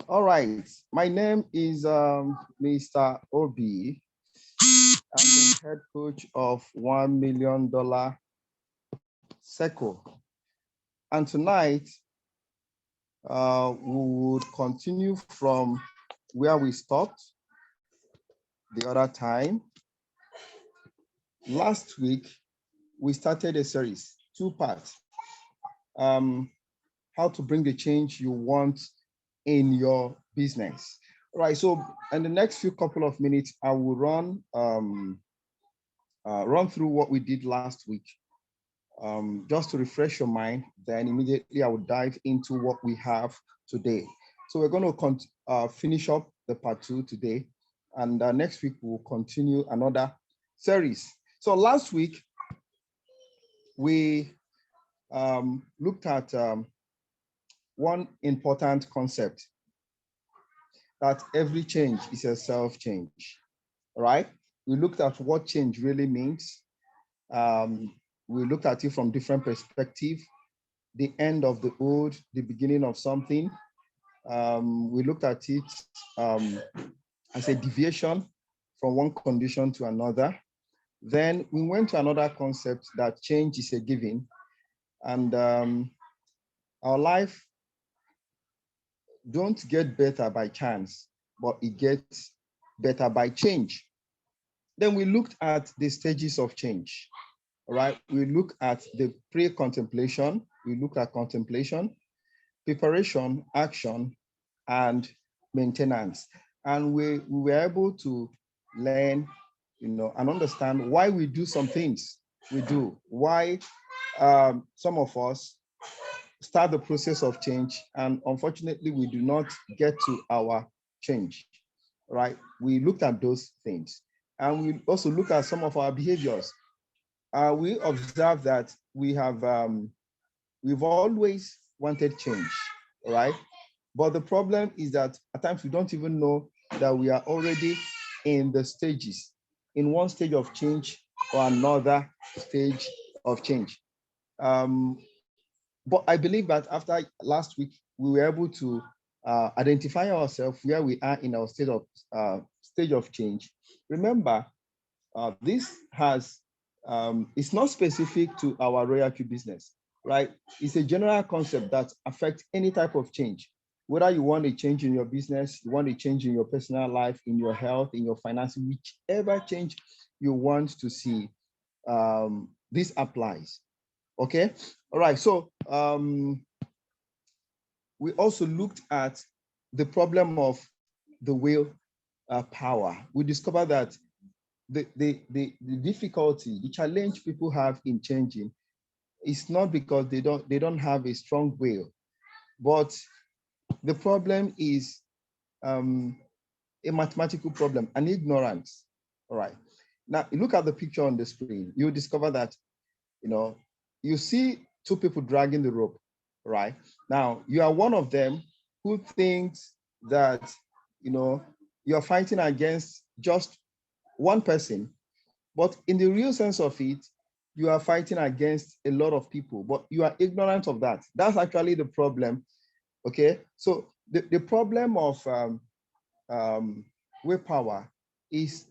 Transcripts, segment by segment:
All right. My name is Mr. Obi. I'm the head coach of $1 Million Circle. And tonight, we would continue from where we stopped the other time. Last week, we started a series, 2 parts. How to bring the change you want in your business. All right, so in the next few couple of minutes, I will run through what we did last week, just to refresh your mind. Then immediately I will dive into what we have today. So we're going to finish up the part 2 today, and next week we'll continue another series. So last week we looked at one important concept, that every change is a self-change, right? We looked at what change really means. We looked at it from different perspectives, the end of the old, the beginning of something. We looked at it as a deviation from one condition to another. Then we went to another concept, that change is a given, and our life don't get better by chance, but it gets better by change. Then we looked at the stages of change, right? We look at the pre-contemplation, we looked at contemplation, preparation, action, and maintenance. And we were able to learn, and understand why we do some things we do, why some of us start the process of change, and unfortunately we do not get to our change, right? We looked at those things, and we also look at some of our behaviors. We observe that we've always wanted change, right? But the problem is that at times we don't even know that we are already in the stages, in one stage of change or another stage of change. But I believe that after last week, we were able to identify ourselves where we are in our stage of change. Remember, this has it's not specific to our Royal Q business, right? It's a general concept that affects any type of change. Whether you want a change in your business, you want a change in your personal life, in your health, in your finances, whichever change you want to see, this applies. Okay, all right. So we also looked at the problem of the will power. We discovered that the difficulty, the challenge people have in changing is not because they don't have a strong will, but the problem is a mathematical problem, an ignorance. All right. Now look at the picture on the screen. You discover that you see two people dragging the rope, right? Now you are one of them who thinks that you're fighting against just one person, but in the real sense of it, you are fighting against a lot of people, but you are ignorant of that. That's actually the problem. Okay, so the problem of willpower is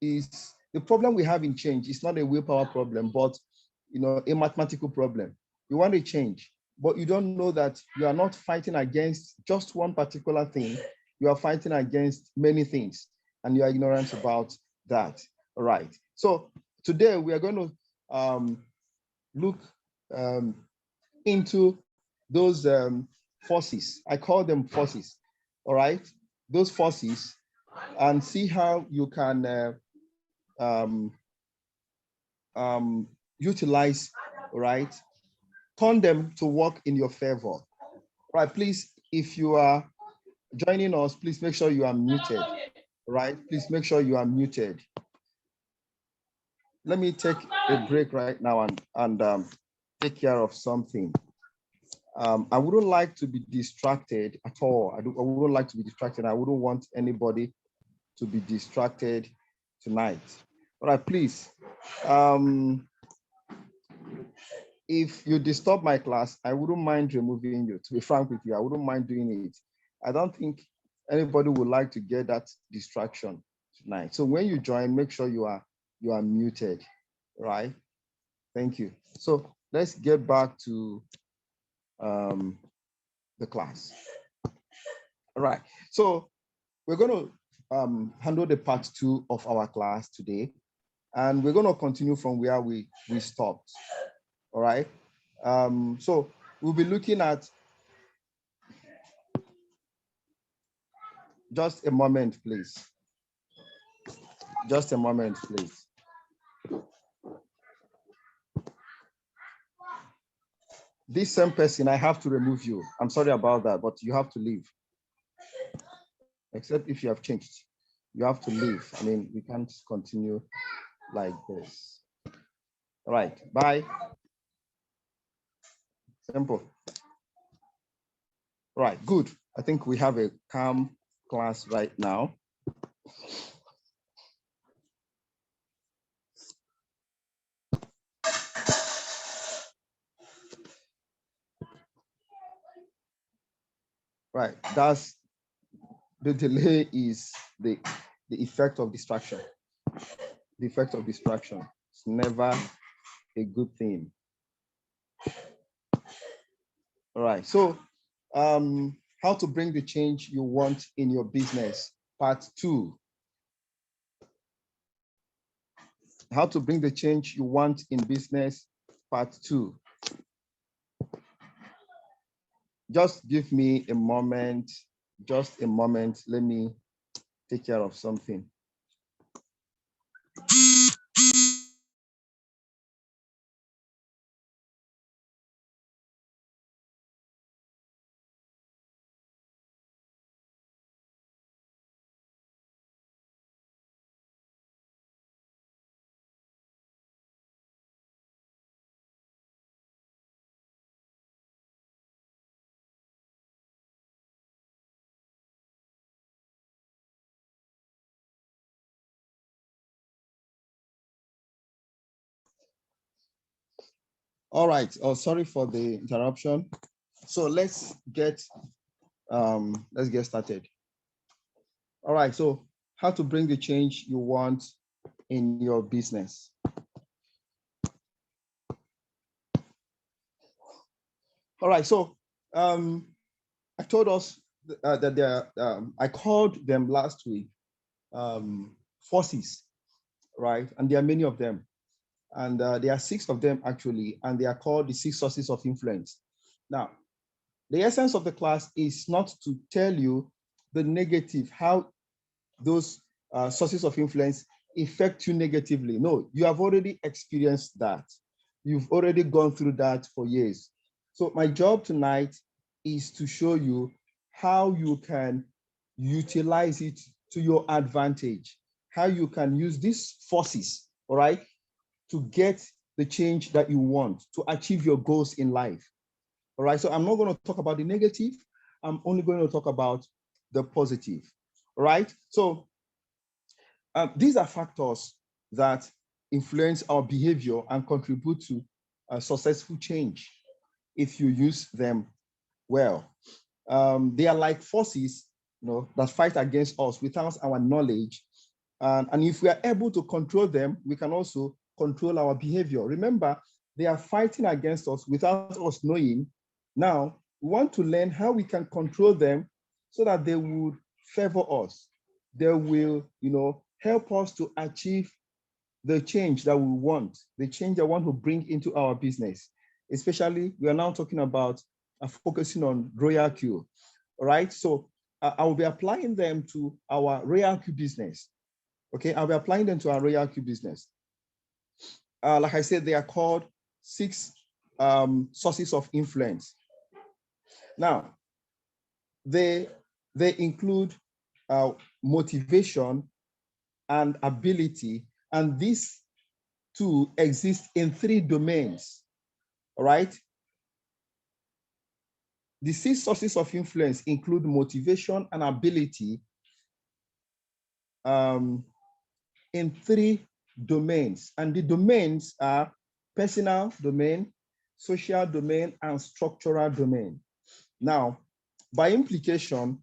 the problem we have in change. It's not a willpower problem, but a mathematical problem. You want to change, but you don't know that you are not fighting against just one particular thing. You are fighting against many things, and you are ignorant about that. All right. So today we are going to look into those forces. I call them forces. All right. Those forces, and see how you can utilize, right? Turn them to work in your favor. Right, please, if you are joining us, please make sure you are muted, right? Please make sure you are muted. Let me take a break right now and take care of something. I wouldn't like to be distracted at all. I wouldn't like to be distracted. I wouldn't want anybody to be distracted tonight. All right, please. If you disturb my class, I wouldn't mind removing you. To be frank with you, I wouldn't mind doing it. I don't think anybody would like to get that distraction tonight. So when you join, make sure you are muted, right? Thank you. So let's get back to the class. All right. So we're going to handle the part 2 of our class today, and we're going to continue from where we stopped. All right. So we'll be looking at, just a moment, please. Just a moment, please. This same person, I have to remove you. I'm sorry about that, but you have to leave. Except if you have changed, you have to leave. I mean, we can't continue like this. All right, bye. Simple. Right, good. I think we have a calm class right now. Right, that's the delay is the effect of distraction. The effect of distraction. It's never a good thing. All right, so how to bring the change you want in your business, part 2. How to bring the change you want in business, part 2. Just give me a moment, just a moment. Let me take care of something. All right. Oh, sorry for the interruption. So let's get started. All right. So how to bring the change you want in your business. All right. So I told us that there. I called them last week forces, right? And there are many of them. And there are 6 of them actually, and they are called the 6 sources of influence. Now, the essence of the class is not to tell you the negative, how those sources of influence affect you negatively. No, you have already experienced that. You've already gone through that for years. So my job tonight is to show you how you can utilize it to your advantage, how you can use these forces, all right, to get the change that you want, to achieve your goals in life. All right, so I'm not going to talk about the negative. I'm only going to talk about the positive. All right, so these are factors that influence our behavior and contribute to a successful change if you use them well. They are like forces, that fight against us without our knowledge. And if we are able to control them, we can also control our behavior. Remember, they are fighting against us without us knowing. Now, we want to learn how we can control them so that they would favor us. They will, help us to achieve the change that we want, the change I want to bring into our business. Especially, we are now talking about focusing on Royal Q. All right, so I will be applying them to our Royal Q business. Okay, I'll be applying them to our Royal Q business. Like I said, they are called 6 sources of influence. Now, they include motivation and ability, and these 2 exist in 3 domains. All right. The 6 sources of influence include motivation and ability in 3 domains. And the domains are personal domain, social domain, and structural domain. Now, by implication,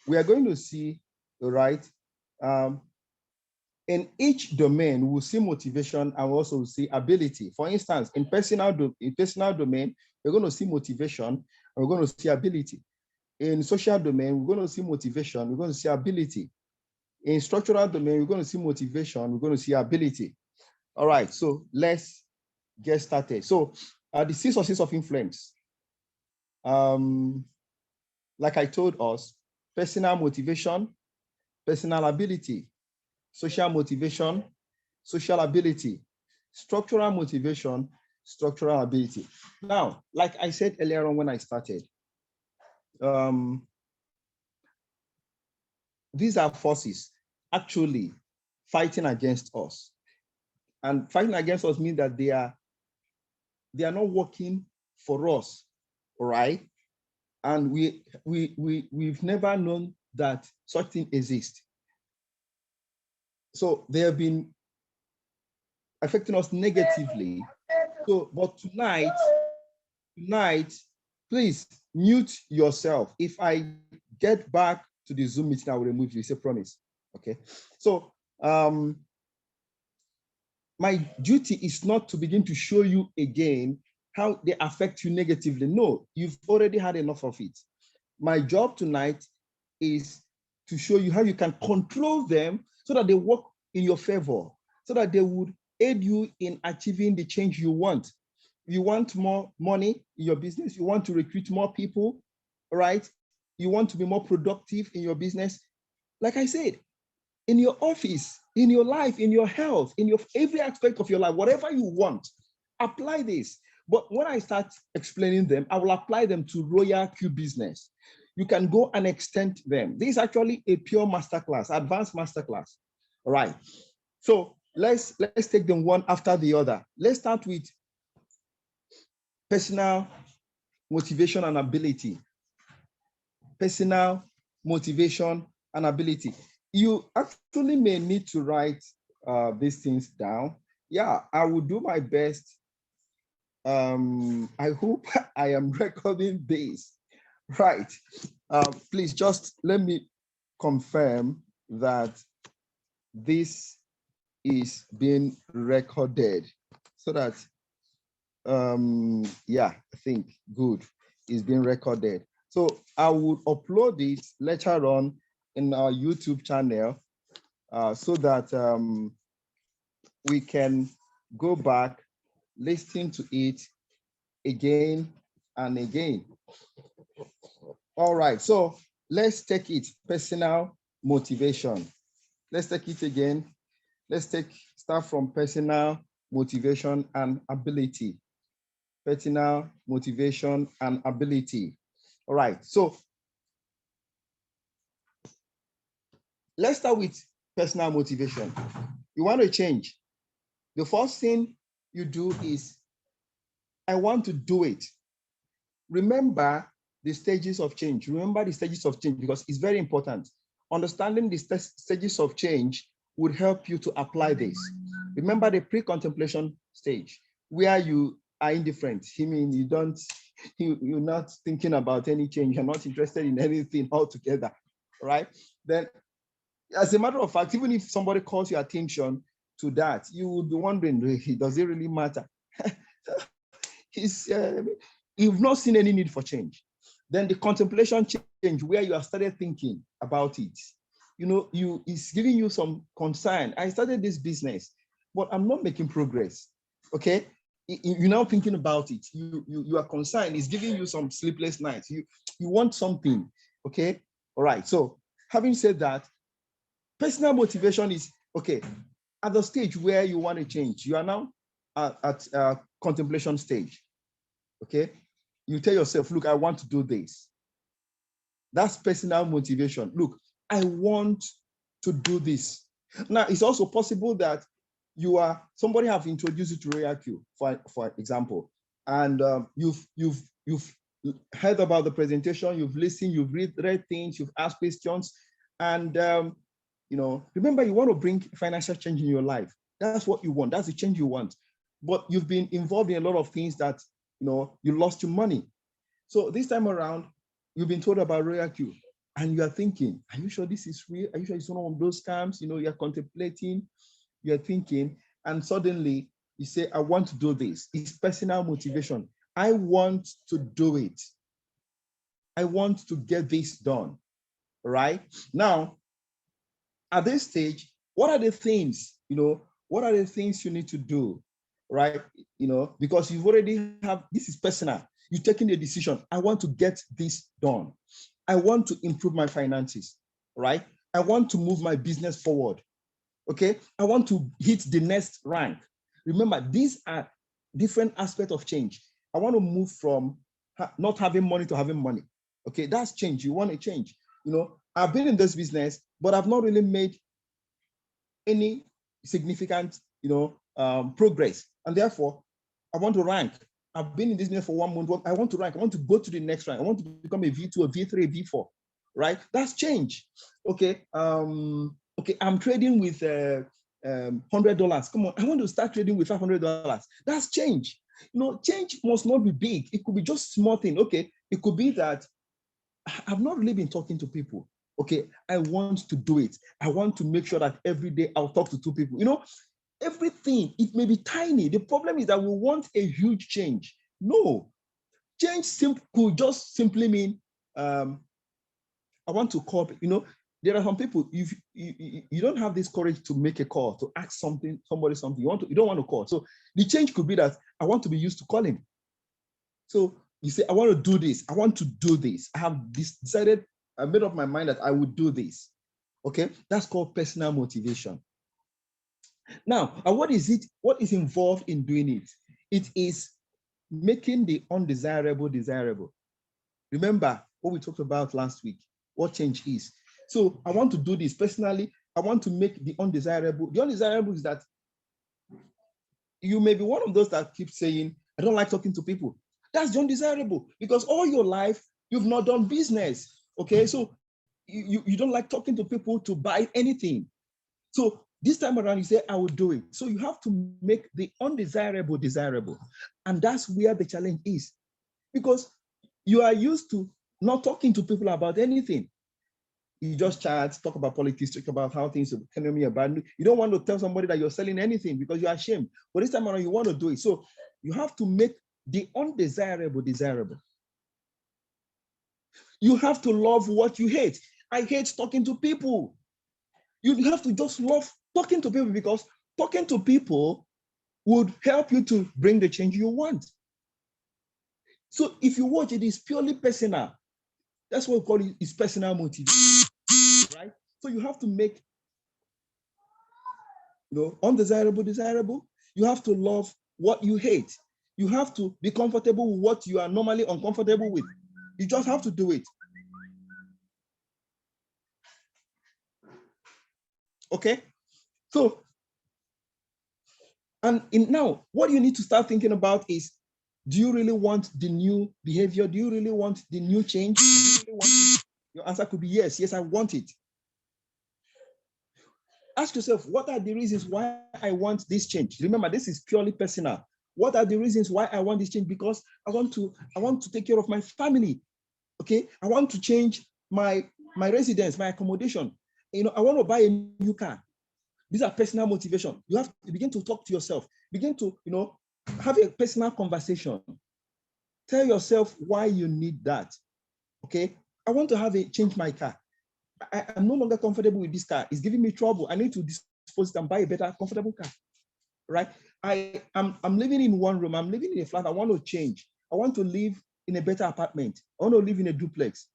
we are going to see, right, in each domain, we'll see motivation and also we'll see ability. For instance, in personal domain, we're going to see motivation and we're going to see ability. In social domain, we're going to see motivation, we're going to see ability. In structural domain, we're going to see motivation, we're going to see ability. All right, so let's get started. So the 6 sources of influence. Like I told us, personal motivation, personal ability, social motivation, social ability, structural motivation, structural ability. Now, like I said earlier on when I started, these are forces actually fighting against us. And fighting against us means that they are not working for us, all right? And we've never known that such thing exists. So they have been affecting us negatively. So, but tonight, please mute yourself. If I get back to the Zoom meeting, I will remove you. It's a promise. Okay. So my duty is not to begin to show you again how they affect you negatively. No, you've already had enough of it. My job tonight is to show you how you can control them so that they work in your favor, so that they would aid you in achieving the change you want. You want more money in your business, you want to recruit more people, right? You want to be more productive in your business. Like I said, in your office, in your life, in your health, in your every aspect of your life, whatever you want, apply this. But when I start explaining them, I will apply them to Royal Q business. You can go and extend them. This is actually a pure masterclass, advanced masterclass. All right. So let's take them one after the other. Let's start with personal motivation and ability. Personal motivation and ability. You actually may need to write these things down. Yeah, I will do my best. I hope I am recording this right. Please just let me confirm that this is being recorded so that yeah, I think good is being recorded. So I would upload it later on in our YouTube channel so that we can go back, listen to it again and again. All right, so let's take it, personal motivation. Let's take it again. Let's start from personal motivation and ability. Personal motivation and ability. All right, so let's start with personal motivation. You want to change. The first thing you do is, I want to do it. Remember the stages of change. Remember the stages of change because it's very important. Understanding the stages of change would help you to apply this. Remember the pre-contemplation stage where you are indifferent. I mean, you're not thinking about any change. You're not interested in anything altogether, right? Then, as a matter of fact, even if somebody calls your attention to that, you would be wondering, does it really matter? You've not seen any need for change. Then the contemplation change where you have started thinking about it. You know, it's giving you some concern. I started this business, but I'm not making progress. Okay, you're now thinking about it. You are concerned. It's giving you some sleepless nights. You want something. Okay, all right. So having said that, personal motivation is okay. At the stage where you want to change, you are now at contemplation stage. Okay, you tell yourself, look, I want to do this. That's personal motivation. Look, I want to do this. Now, it's also possible that somebody have introduced you to Royal Q, for example, and you've heard about the presentation, you've listened, you've read things, you've asked questions, and you know, remember, you want to bring financial change in your life. That's what you want. That's the change you want. But you've been involved in a lot of things that, you know, you lost your money. So this time around, you've been told about Royal Q and you are thinking, are you sure this is real? Are you sure it's one of those scams? You're contemplating, you're thinking, and suddenly you say, I want to do this. It's personal motivation. I want to do it. I want to get this done, right? Now, at this stage, what are the things, what are the things you need to do, right? Because you've already have, this is personal. You're taking a decision. I want to get this done. I want to improve my finances, right? I want to move my business forward. Okay. I want to hit the next rank. Remember, these are different aspects of change. I want to move from not having money to having money. Okay. That's change. You want to change. I've been in this business, but I've not really made any significant, progress. And therefore, I want to rank. I've been in this business for 1 month. I want to rank. I want to go to the next rank. I want to become a V2, a V3, a V4, right? That's change. Okay. Okay. I'm trading with $100. Come on. I want to start trading with $500. That's change. Change must not be big. It could be just small thing. Okay. It could be that I've not really been talking to people. Okay, I want to do it. I want to make sure that every day I'll talk to 2 people. Everything, it may be tiny. The problem is that we want a huge change. No, change could just simply mean, I want to call, there are some people, you don't have this courage to make a call, to ask somebody something. You don't want to call. So the change could be that I want to be used to calling. So you say, I want to do this. I want to do this. I have decided, I made up my mind that I would do this. Okay, that's called personal motivation. Now, what is it? What is involved in doing it? It is making the undesirable desirable. Remember what we talked about last week, what change is. So I want to do this personally. I want to make the undesirable. The undesirable is that you may be one of those that keep saying, I don't like talking to people. That's the undesirable, because all your life, you've not done business. Okay, so you don't like talking to people to buy anything. So this time around, you say, I will do it. So you have to make the undesirable desirable. And that's where the challenge is, because you are used to not talking to people about anything. You just chat, talk about politics, talk about how things are economy are bad. You don't want to tell somebody that you're selling anything because you're ashamed. But this time around, you want to do it. So you have to make the undesirable desirable. You have to love what you hate. I hate talking to people. You have to just love talking to people, because talking to people would help you to bring the change you want. So if you watch, it is purely personal. That's what we call it, is personal motivation, right? So you have to make, undesirable desirable. You have to love what you hate. You have to be comfortable with what you are normally uncomfortable with. You just have to do it. Okay? So, and now, what you need to start thinking about is, do you really want the new behavior? Do you really want the new change? Do you really want it? Your answer could be yes. Yes, I want it. Ask yourself, what are the reasons why I want this change? Remember, this is purely personal. What are the reasons why I want this change? Because I want to take care of my family. Okay, I want to change my residence, my accommodation. I want to buy a new car. These are personal motivation. You have to begin to talk to yourself. Begin to, have a personal conversation. Tell yourself why you need that. Okay, I want to change my car. I'm no longer comfortable with this car. It's giving me trouble. I need to dispose it and buy a better, comfortable car. Right? I'm living in one room. I'm living in a flat. I want to change. I want to live in a better apartment. I want to live in a duplex.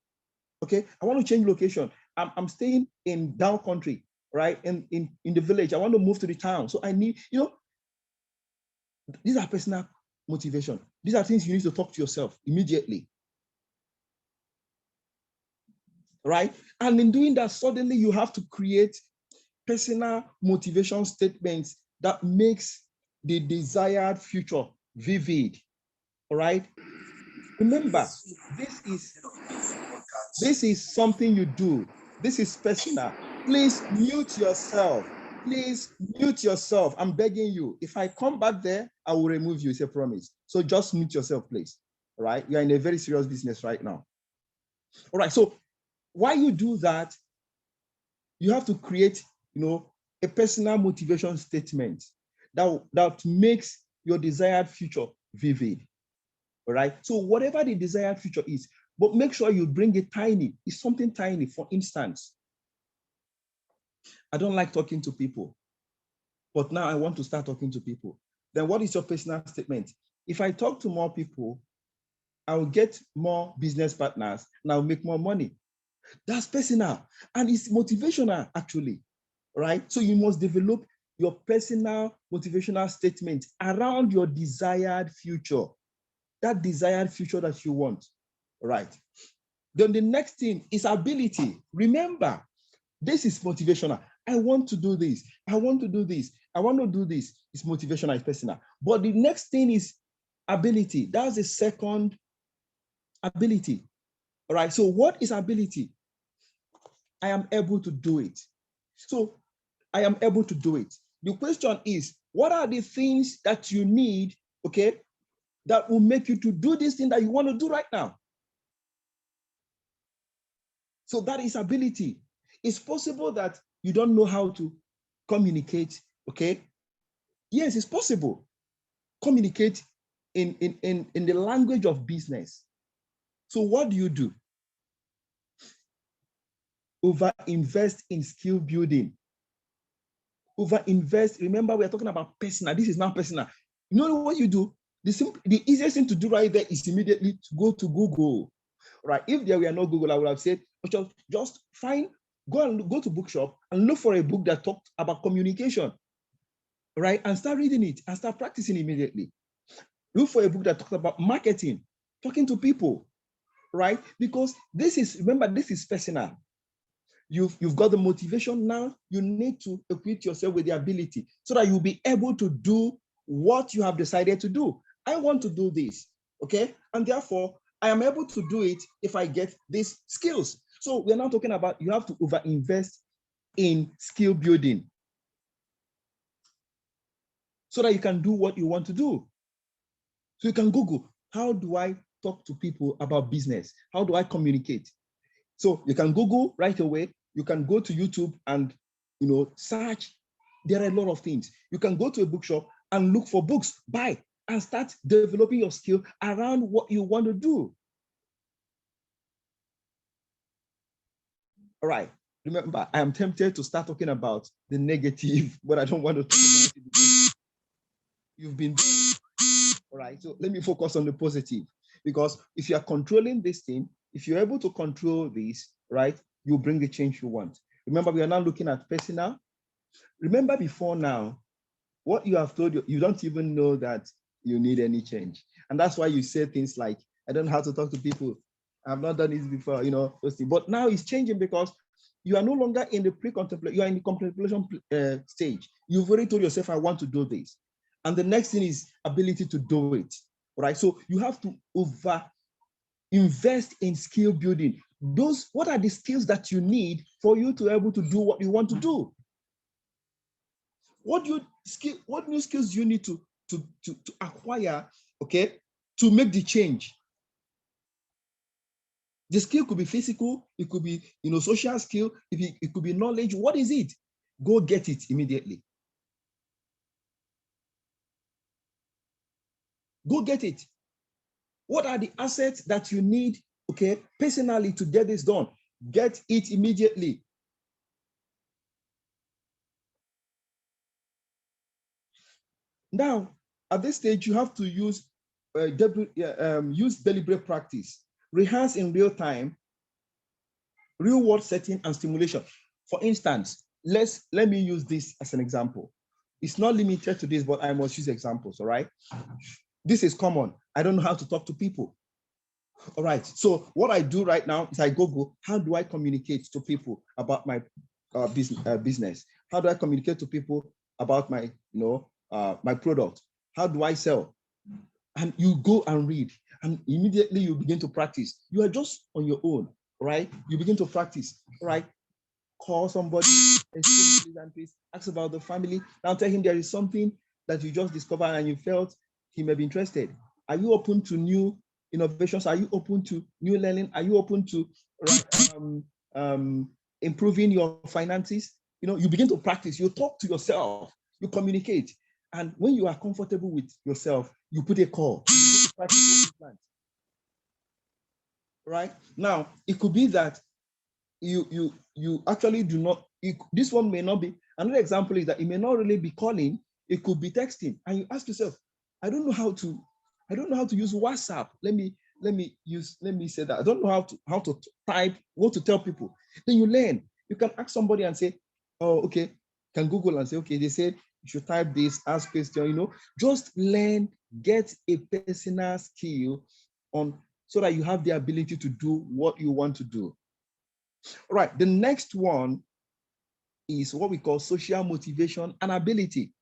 Okay, I want to change location. I'm staying in down country, right? In the village. I want to move to the town. So I need, these are personal motivation. These are things you need to talk to yourself immediately. Right? And in doing that, suddenly you have to create personal motivation statements that makes the desired future vivid. All right? Remember, this is something you do. This is personal. Please mute yourself. Please mute yourself. I'm begging you. If I come back there, I will remove you. It's a promise. So just mute yourself, please. All right? You're in a very serious business right now. All right. So While you do that, you have to create, a personal motivation statement that makes your desired future vivid. All right. So whatever the desired future is, but make sure you bring it tiny. It's something tiny. For instance, I don't like talking to people, but now I want to start talking to people. Then what is your personal statement? If I talk to more people, I'll get more business partners and I'll make more money. That's personal and it's motivational actually, right? So you must develop your personal motivational statement around your desired future, that desired future that you want, right? Then the next thing is ability. Remember, this is motivational. I want to do this. I want to do this. I want to do this. It's motivational, it's personal. But the next thing is ability. That's the second ability. All right. So what is ability? I am able to do it. So I am able to do it. The question is, what are the things that you need, okay, that will make you to do this thing that you want to do right now? So that is ability. It's possible that you don't know how to communicate, okay? Yes, it's possible. Communicate in the language of business. So what do? Over-invest in skill building. Over-invest. Remember, we are talking about personal. This is not personal. You know what you do? The easiest thing to do right there is immediately to go to Google. Right? If there were no Google, I would have said, just go to bookshop and look for a book that talks about communication. Right? And start reading it and start practicing immediately. Look for a book that talks about marketing, talking to people. Right? Because remember, this is personal. You've got the motivation now. You need to equip yourself with the ability so that you'll be able to do what you have decided to do. I want to do this, okay? And therefore, I am able to do it if I get these skills. So we're now talking about you have to over-invest in skill building so that you can do what you want to do. So you can Google, how do I talk to people about business? How do I communicate? So you can Google right away. You can go to YouTube and search. There are a lot of things. You can go to a bookshop and look for books, buy, and start developing your skill around what you want to do. All right. Remember, I am tempted to start talking about the negative, but I don't want to talk about it because you've been there. All right. So let me focus on the positive, because if you are controlling this thing, if you're able to control this, right, you bring the change you want. Remember, we are now looking at personal. Remember before now, what you have told you don't even know that you need any change. And that's why you say things like, I don't know how to talk to people. I've not done this before, but now it's changing because you are no longer in the pre-contemplation, you are in the contemplation stage. You've already told yourself, I want to do this. And the next thing is ability to do it, right? So you have to invest in skill building. What are the skills that you need for you to be able to do what you want to do? What new skills do you need to acquire, okay, to make the change? The skill could be physical, it could be social skill, it could be knowledge. What is it? Go get it immediately. Go get it. What are the assets that you need, okay, personally to get this done? Get it immediately. Now, at this stage, you have to use deliberate practice, rehearse in real time, real world setting and stimulation. For instance, let me use this as an example. It's not limited to this, but I must use examples, all right? This is common. I don't know how to talk to people. All right, so what I do right now is I Google, how do I communicate to people about my business? How do I communicate to people about my, my product? How do I sell? And you go and read, and immediately you begin to practice. You are just on your own, right? You begin to practice, right? Call somebody, ask about the family. Now tell him there is something that you just discovered and you felt he may be interested. Are you open to new innovations? Are you open to new learning? Are you open to improving your finances, you begin to practice, you talk to yourself, you communicate. And when you are comfortable with yourself, you put a call. Right? Now, it could be that you actually do not, this one may not be, another example is that it may not really be calling, it could be texting. And you ask yourself, I don't know how to use WhatsApp. Let me say that. I don't know how to type, what to tell people. Then you learn. You can ask somebody and say, oh, okay, can Google and say, okay, they said you should type this, ask question, just learn, get a personal skill so that you have the ability to do what you want to do. All right, the next one is what we call social motivation and ability.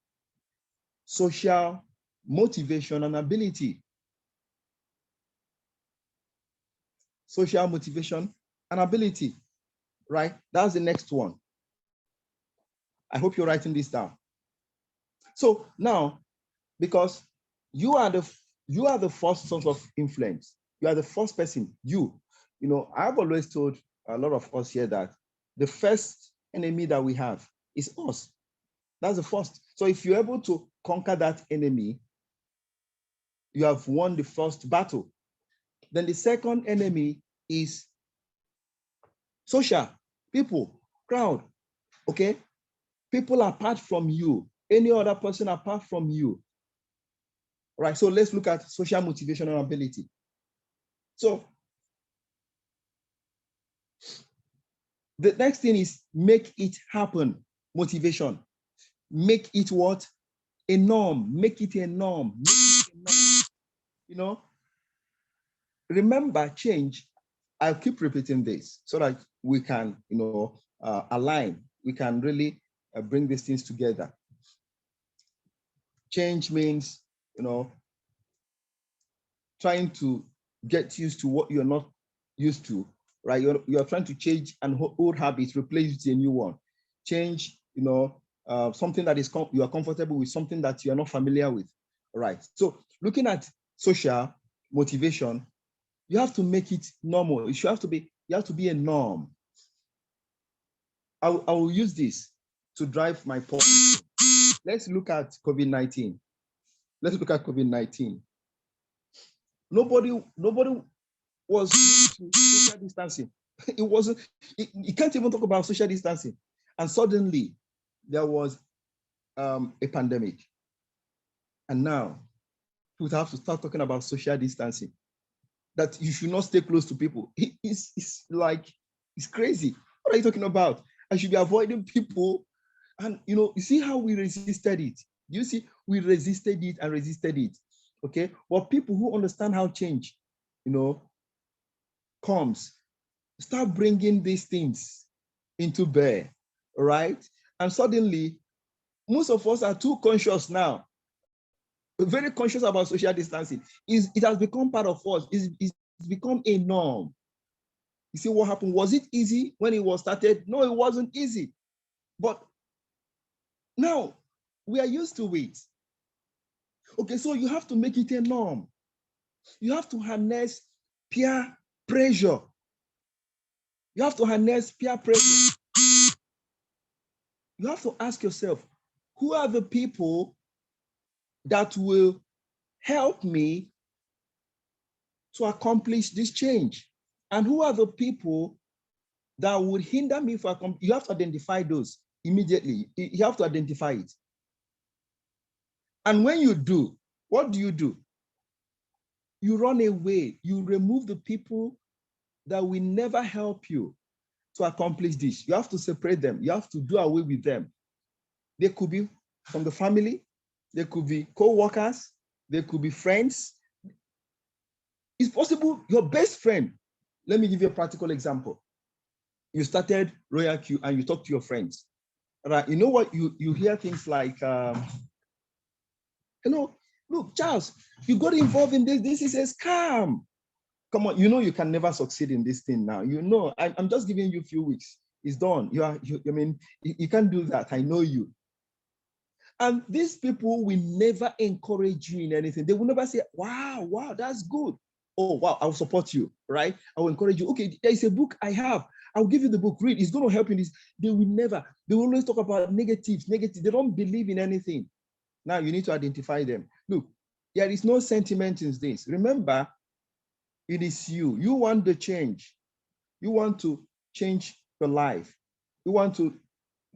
Social motivation and ability. Social motivation and ability, right? That's the next one. I hope you're writing this down. So now, because you are the first source of influence, you are the first person, I've always told a lot of us here that the first enemy that we have is us. That's the first. So if you're able to conquer that enemy, you have won the first battle. Then the second enemy is social, people, crowd, okay? People apart from you, any other person apart from you. All right, so let's look at social motivation and ability. So the next thing is make it happen, motivation. Make it what? A norm, make it a norm. Make it a norm. Remember, change, I'll keep repeating this so that we can, align. We can really bring these things together. Change means, trying to get used to what you're not used to, right? You're trying to change an old habit, replace it with a new one. Change, something that you are comfortable with, something that you are not familiar with, right? So looking at social motivation, you have to make it normal. You have to be a norm. I will use this to drive my point. Let's look at COVID-19. Let's look at COVID-19. Nobody was used to social distancing. It wasn't, you can't even talk about social distancing. And suddenly there was a pandemic. And now we have to start talking about social distancing, that you should not stay close to people. It's crazy. What are you talking about? I should be avoiding people. And you see how we resisted it. You see, we resisted it and resisted it. Okay. Well, people who understand how change, comes, start bringing these things into bear, right? And suddenly, most of us are too conscious now, very conscious about social distancing. It has become part of us. It's become a norm. You see what happened? Was it easy when it was started? No, it wasn't easy. But now we are used to it. Okay, so you have to make it a norm. You have to harness peer pressure. You have to harness peer pressure. You have to ask yourself, who are the people that will help me to accomplish this change? And who are the people that would hinder me from accomplishing? You have to identify those immediately. You have to identify it. And when you do, what do? You run away. You remove the people that will never help you to accomplish this. You have to separate them. You have to do away with them. They could be from the family. They could be co-workers. They could be friends. It's possible your best friend. Let me give you a practical example. You started Royal Q and you talk to your friends. Right? You know what? You hear things like, look, Charles, you got involved in this. This is a scam. Come on, you can never succeed in this thing now. I'm just giving you a few weeks. It's done. You can't do that. I know you. And these people will never encourage you in anything. They will never say, wow, that's good. Oh, wow, I'll support you, right? I will encourage you. Okay, there is a book I have. I'll give you the book, read. It's going to help you in this. They will never, they will always talk about negatives. They don't believe in anything. Now you need to identify them. Look, there is no sentiment in this. Remember, it is you. You want the change. You want to change your life. You want to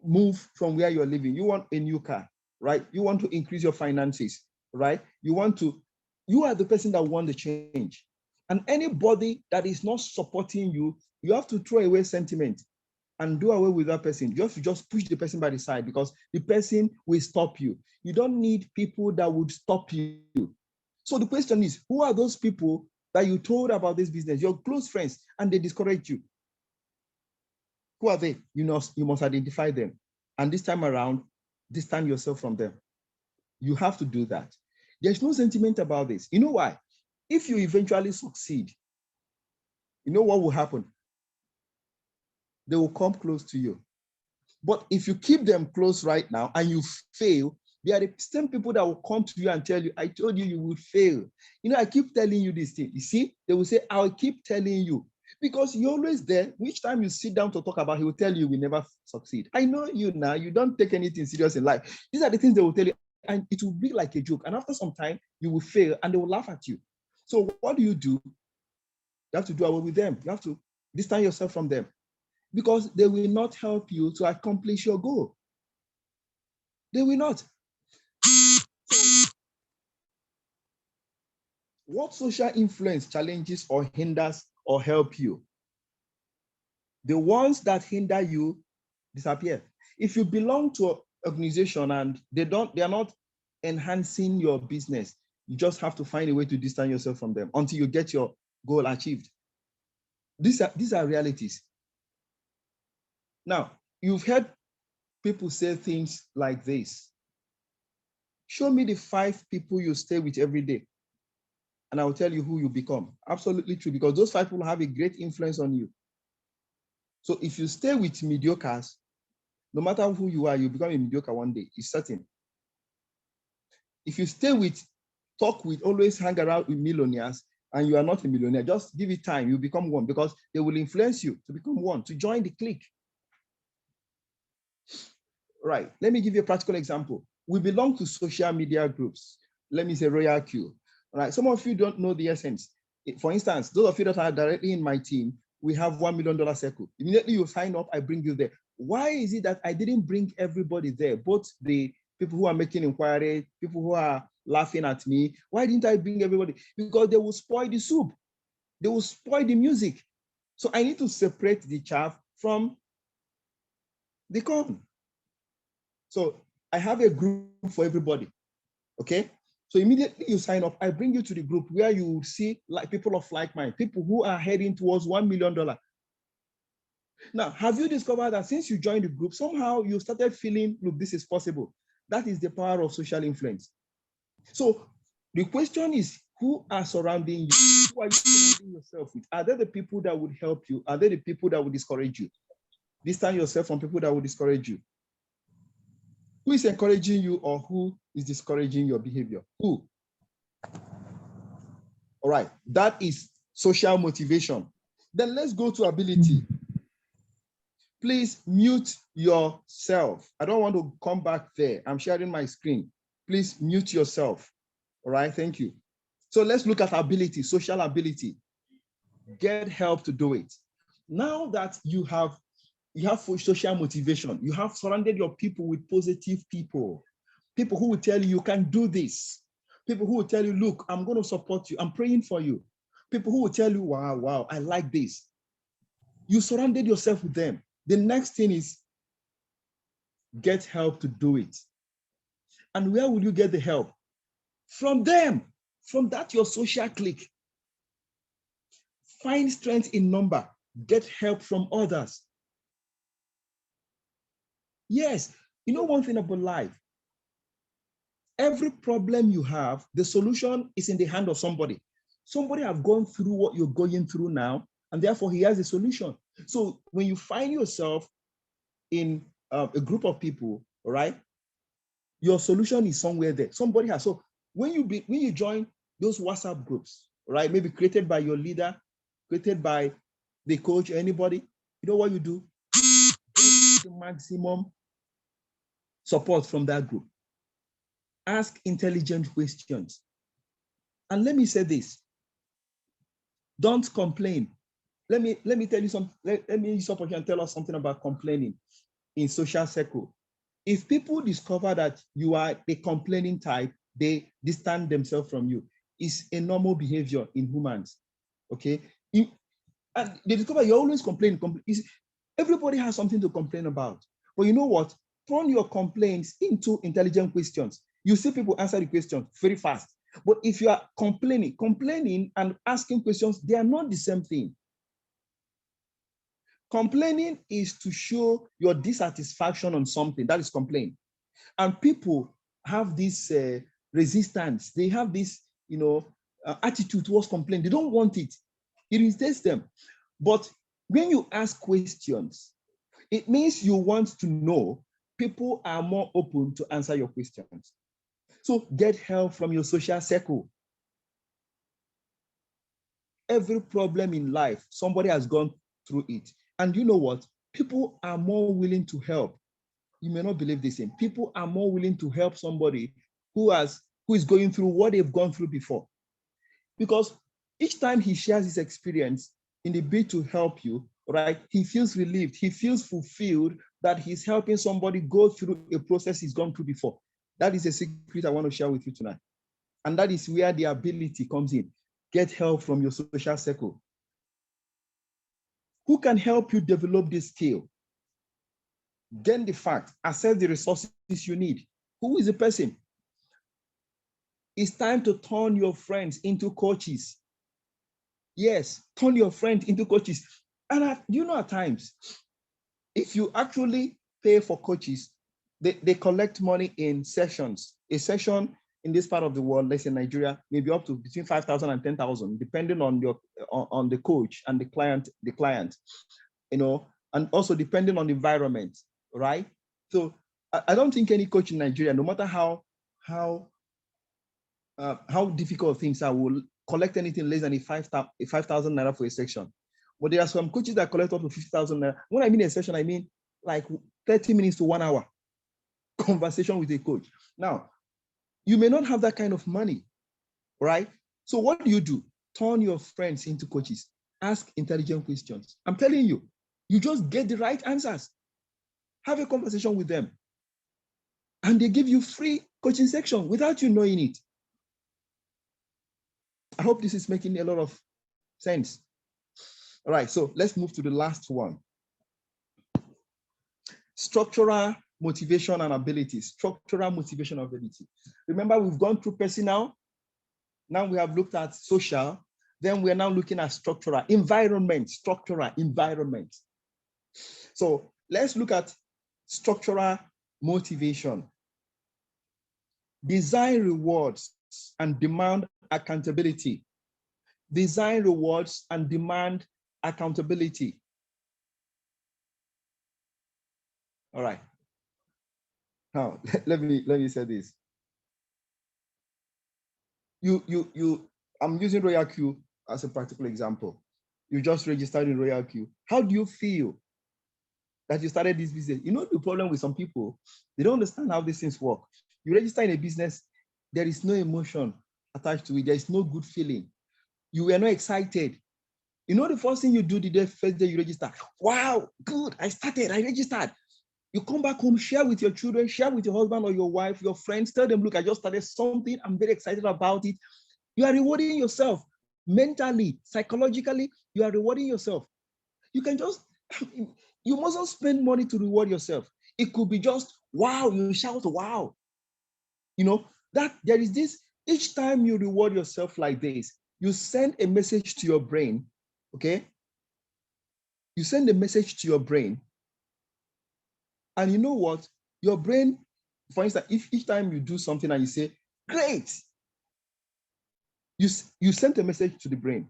move from where you're living. You want a new car, right? You want to increase your finances, right? You are the person that want the change. And anybody that is not supporting you, you have to throw away sentiment and do away with that person. You have to just push the person by the side because the person will stop you. You don't need people that would stop you. So the question is, who are those people that you told about this business, your close friends, and they discourage you? Who are they? You must identify them. And this time around, distance yourself from them. You have to do that. There's no sentiment about this. You know why? If you eventually succeed, you know what will happen? They will come close to you. But if you keep them close right now and you fail, they are the same people that will come to you and tell you, I told you you would fail. You know, I keep telling you this thing. You see, they will say, I'll keep telling you. Because you're always there. Each time you sit down to talk about, he will tell you we never succeed. I know you now. You don't take anything serious in life. These are the things they will tell you, and it will be like a joke. And after some time, you will fail, and they will laugh at you. So what do? You have to do away with them. You have to distance yourself from them because they will not help you to accomplish your goal. They will not. So, what social influence challenges or hinders or help you? The ones that hinder you disappear. If you belong to an organization and they are not enhancing your business, you just have to find a way to distance yourself from them until you get your goal achieved. These are realities. Now, you've heard people say things like this. Show me the 5 people you stay with every day, and I will tell you who you become. Absolutely true, because those 5 people have a great influence on you. So if you stay with mediocres, no matter who you are, you become a mediocre one day. It's certain. If you talk with, always hang around with millionaires, and you are not a millionaire, just give it time, you become one, because they will influence you to become one, to join the clique. Right, let me give you a practical example. We belong to social media groups. Let me say Royal Q. All right, some of you don't know the essence. For instance, those of you that are directly in my team, we have $1 million circle. Immediately you sign up, I bring you there. Why is it that I didn't bring everybody there? Both the people who are making inquiry, people who are laughing at me. Why didn't I bring everybody? Because they will spoil the soup. They will spoil the music. So I need to separate the chaff from the corn. So I have a group for everybody, okay? So immediately you sign up, I bring you to the group where you will see like people of like mind, people who are heading towards $1 million. Now, have you discovered that since you joined the group, somehow you started feeling, look, this is possible? That is the power of social influence. So the question is, who are surrounding you? Who are you surrounding yourself with? Are they the people that would help you? Are they the people that would discourage you? Distance yourself from people that will discourage you. Who is encouraging you or who is discouraging your behavior? Who? All right, that is social motivation. Then let's go to ability. Please mute yourself. I don't want to come back there. I'm sharing my screen. Please mute yourself. All right, thank you. So let's look at ability, social ability. Get help to do it. Now that you have social motivation, you have surrounded your people with positive people, people who will tell you you can do this, people who will tell you, look, I'm going to support you, I'm praying for you, people who will tell you, wow, I like this. You surrounded yourself with them. The next thing is get help to do it. And where will you get the help? From them, from that your social clique. Find strength in number, get help from others. Yes, you know one thing about life, every problem you have, the solution is in the hand of somebody. Somebody have gone through what you're going through now, and therefore he has a solution. So when you find yourself in a group of people, all right, your solution is somewhere there. Somebody has. So when you join those WhatsApp groups, right? Maybe created by your leader, created by the coach or anybody. You know what you do? Get the maximum support from that group. Ask intelligent questions. And let me say this, don't complain. Let me tell you something. Let me use this opportunity and tell us something about complaining in social circle. If people discover that you are the complaining type, they distance themselves from you. It's a normal behavior in humans. Okay? And they discover you're always complaining. Everybody has something to complain about. But you know what? Turn your complaints into intelligent questions. You see people answer the question very fast. But if you are complaining and asking questions, they are not the same thing. Complaining is to show your dissatisfaction on something. That is complaint. And people have this resistance. They have this, attitude towards complaint. They don't want it. It irritates them. But when you ask questions, it means you want to know. People are more open to answer your questions. So get help from your social circle. Every problem in life, somebody has gone through it. And you know what? People are more willing to help. You may not believe this. People are more willing to help somebody who is going through what they've gone through before. Because each time he shares his experience in the bid to help you, right, he feels relieved. He feels fulfilled that he's helping somebody go through a process he's gone through before. That is a secret I want to share with you tonight. And that is where the ability comes in. Get help from your social circle. Who can help you develop this skill? Gain the fact, assess the resources you need. Who is the person? It's time to turn your friends into coaches. Yes, turn your friends into coaches. And at times, if you actually pay for coaches, they collect money in sessions. A session in this part of the world, let's say Nigeria, maybe up to between 5,000 and 10,000, depending on the coach and the client, and also depending on the environment, right? So I don't think any coach in Nigeria, no matter how difficult things are, will collect anything less than a 5,000 naira for a section. But there are some coaches that collect up to 50,000 naira. When I mean a session, I mean like 30 minutes to 1 hour conversation with a coach. Now, you may not have that kind of money, right? So what do? Turn your friends into coaches. Ask intelligent questions. I'm telling you, you just get the right answers. Have a conversation with them. And they give you free coaching section without you knowing it. I hope this is making a lot of sense. All right, so let's move to the last one. Structural motivation and ability. Structural motivation and ability. Remember, we've gone through personal. Now we have looked at social. Then we're now looking at structural environment. Structural environment. So let's look at structural motivation. Design rewards and demand accountability. Design rewards and demand accountability. All right. Now let me say this. I'm using Royal Q as a practical example. You just registered in Royal Q. How do you feel that you started this business? You know the problem with some people, they don't understand how these things work. You register in a business, there is no emotion attached to it. There is no good feeling. You were not excited. You know the first thing you do the first day you register? Wow, good, I registered. You come back home, share with your children, share with your husband or your wife, your friends, tell them, look, I just started something, I'm very excited about it. You are rewarding yourself mentally, psychologically, you are rewarding yourself. You mustn't spend money to reward yourself. It could be just, wow, you shout, wow. That there is this, each time you reward yourself like this, you send a message to your brain, okay? You send a message to your brain. And you know what? Your brain, for instance, if each time you do something and you say, great, you sent a message to the brain.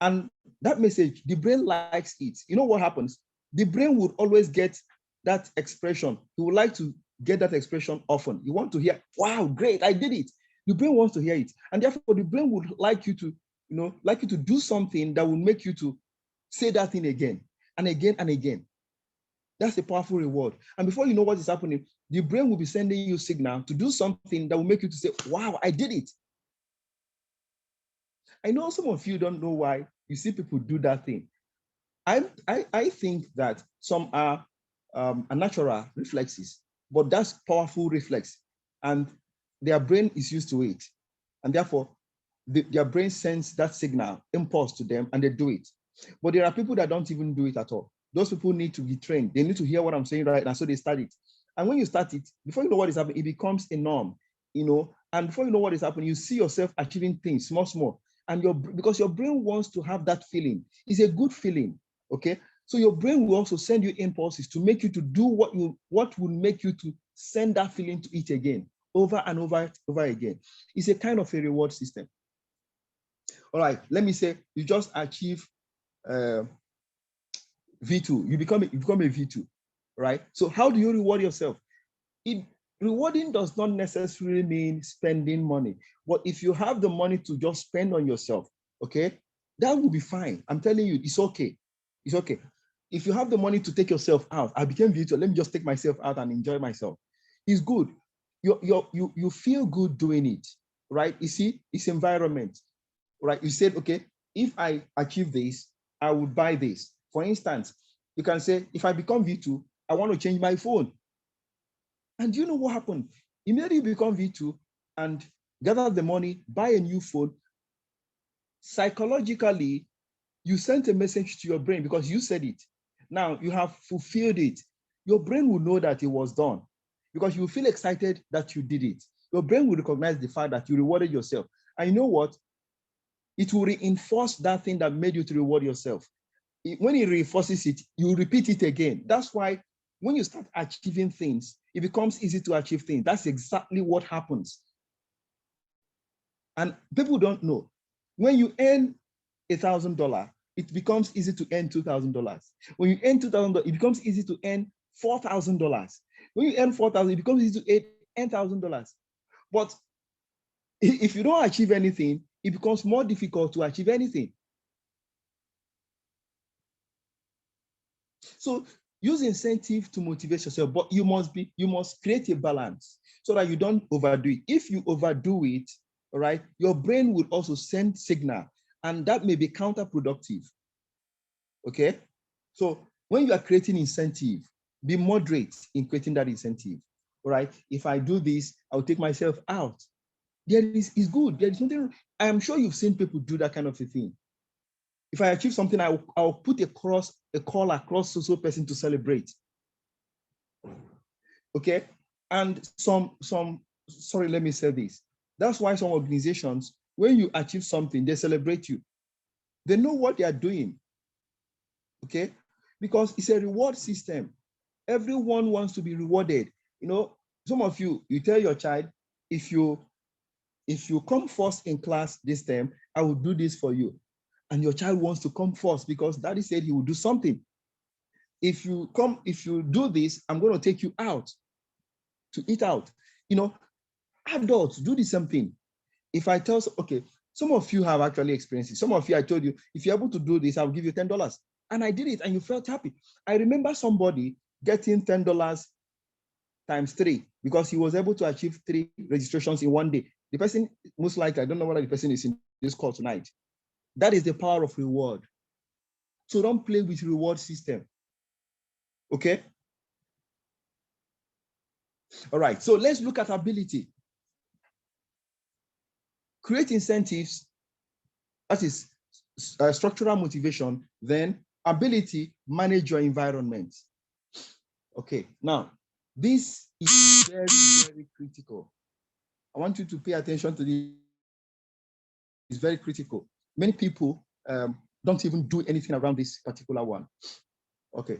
And that message, the brain likes it. You know what happens? The brain would always get that expression. He would like to get that expression often. You want to hear, wow, great, I did it. The brain wants to hear it. And therefore, the brain would like you to like you to do something that will make you to say that thing again and again and again. That's a powerful reward. And before you know what is happening, the brain will be sending you signal to do something that will make you to say, wow, I did it. I know some of you don't know why you see people do that thing. I think that some are natural reflexes, but that's powerful reflex. And their brain is used to it. And therefore, their brain sends that signal, impulse to them, and they do it. But there are people that don't even do it at all. Those people need to be trained. They need to hear what I'm saying right now, so they start it. And when you start it, before you know what is happening, it becomes a norm, and before you know what is happening, you see yourself achieving things small, small. And because your brain wants to have that feeling. It's a good feeling, okay? So your brain will also send you impulses to make you to do what will make you to send that feeling to it again, over and over again. It's a kind of a reward system. All right, let me say you just achieve V2. You become a V2, right? So how do you reward yourself? Rewarding does not necessarily mean spending money, but if you have the money to just spend on yourself, okay, that will be fine. I'm telling you, it's okay. It's okay. If you have the money to take yourself out, I became V2. Let me just take myself out and enjoy myself. It's good. You feel good doing it, right? You see, it's environment, right? You said, okay, if I achieve this, I would buy this. For instance, you can say, if I become V2, I want to change my phone. And you know what happened? Immediately you become V2 and gather the money, buy a new phone. Psychologically, you sent a message to your brain because you said it. Now you have fulfilled it. Your brain will know that it was done because you feel excited that you did it. Your brain will recognize the fact that you rewarded yourself. And you know what? It will reinforce that thing that made you to reward yourself. When it reinforces it, you repeat it again. That's why when you start achieving things, it becomes easy to achieve things. That's exactly what happens. And people don't know. When you earn $1,000, it becomes easy to earn $2,000. When you earn $2,000, it becomes easy to earn $4,000. When you earn $4,000, it becomes easy to earn $10,000. But if you don't achieve anything, it becomes more difficult to achieve anything. So use incentive to motivate yourself, but you must create a balance so that you don't overdo it. If you overdo it, all right, your brain will also send signal, and that may be counterproductive. Okay, so when you are creating incentive, be moderate in creating that incentive. All right, if I do this, I'll take myself out. It's good. There is nothing. I am sure you've seen people do that kind of a thing. If I achieve something, I'll put a call across social person to celebrate. Okay, and sorry, let me say this. That's why some organizations, when you achieve something, they celebrate you. They know what they are doing. Okay, because it's a reward system. Everyone wants to be rewarded. Some of you tell your child, if you come first in class this term, I will do this for you. And your child wants to come first because daddy said he will do something. If you do this, I'm going to take you out to eat out. Adults do the same thing. If I tell, okay, some of you have actually experienced it. Some of you, I told you, if you're able to do this, I'll give you $10. And I did it and you felt happy. I remember somebody getting $10 times 3 because he was able to achieve 3 registrations in one day. The person, most likely, I don't know whether the person is in this call tonight. That is the power of reward. So don't play with reward system. Okay? All right, so let's look at ability. Create incentives, that is structural motivation, then ability, manage your environment. Okay, now, this is very, very critical. I want you to pay attention to this. It's very critical. Many people don't even do anything around this particular one. Okay,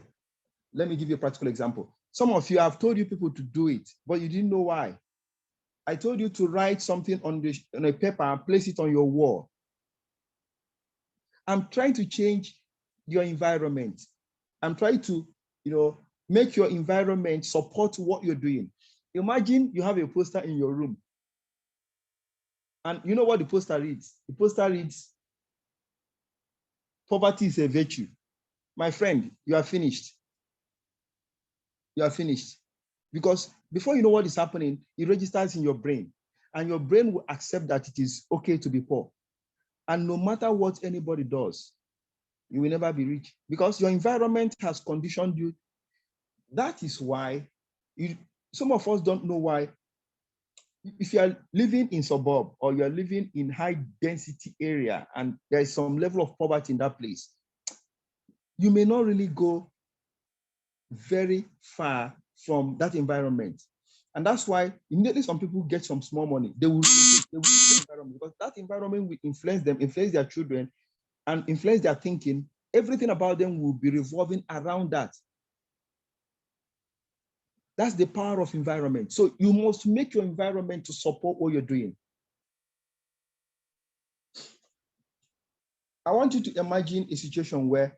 let me give you a practical example. Some of you, have told you people to do it, but you didn't know why. I told you to write something on a paper and place it on your wall. I'm trying to change your environment. I'm trying to, make your environment support what you're doing. Imagine you have a poster in your room. And you know what the poster reads? The poster reads, poverty is a virtue. My friend, you are finished. You are finished. Because before you know what is happening, it registers in your brain. And your brain will accept that it is okay to be poor. And no matter what anybody does, you will never be rich because your environment has conditioned you. That is why some of us don't know why. If you are living in suburb or you are living in high density area and there is some level of poverty in that place, you may not really go very far from that environment. And that's why immediately some people get some small money, they will leave the environment because that environment will influence them, influence their children, and influence their thinking. Everything about them will be revolving around that. That's the power of environment. So you must make your environment to support what you're doing. I want you to imagine a situation where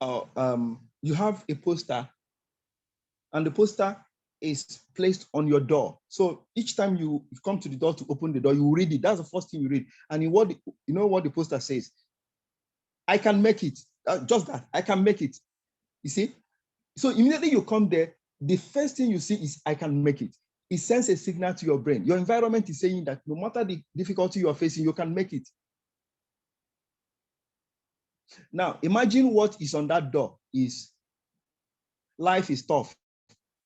you have a poster and the poster is placed on your door. So each time you come to the door to open the door, you read it. That's the first thing you read. And you know what the poster says? I can make it. Just that. I can make it. You see? So immediately you come there, the first thing you see is I can make it. It sends a signal to your brain. Your environment is saying that no matter the difficulty you are facing, you can make it. Now, imagine what is on that door is life is tough.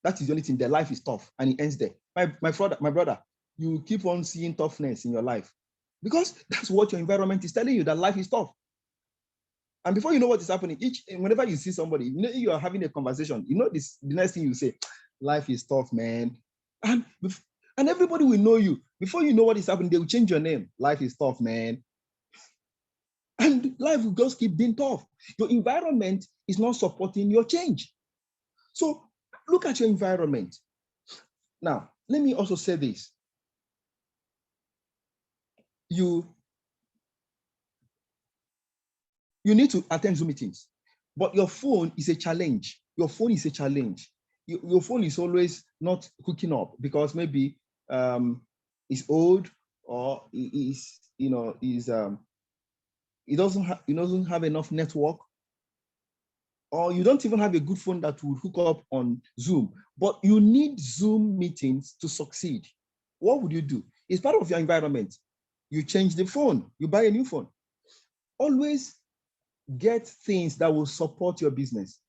That is the only thing. Their life is tough, and it ends there. My brother, you keep on seeing toughness in your life because that's what your environment is telling you, that life is tough. And before you know what is happening, whenever you see somebody, you are having a conversation, the next thing you say, life is tough, man. And everybody will know you. Before you know what is happening, they will change your name. Life is tough, man. And life will just keep being tough. Your environment is not supporting your change. So look at your environment. Now, let me also say this. You need to attend Zoom meetings, but your phone is a challenge. Your phone is a challenge. Your phone is always not hooking up because maybe it's old or it doesn't have enough network, or you don't even have a good phone that will hook up on Zoom. But you need Zoom meetings to succeed. What would you do? It's part of your environment. You change the phone, you buy a new phone. Always get things that will support your business.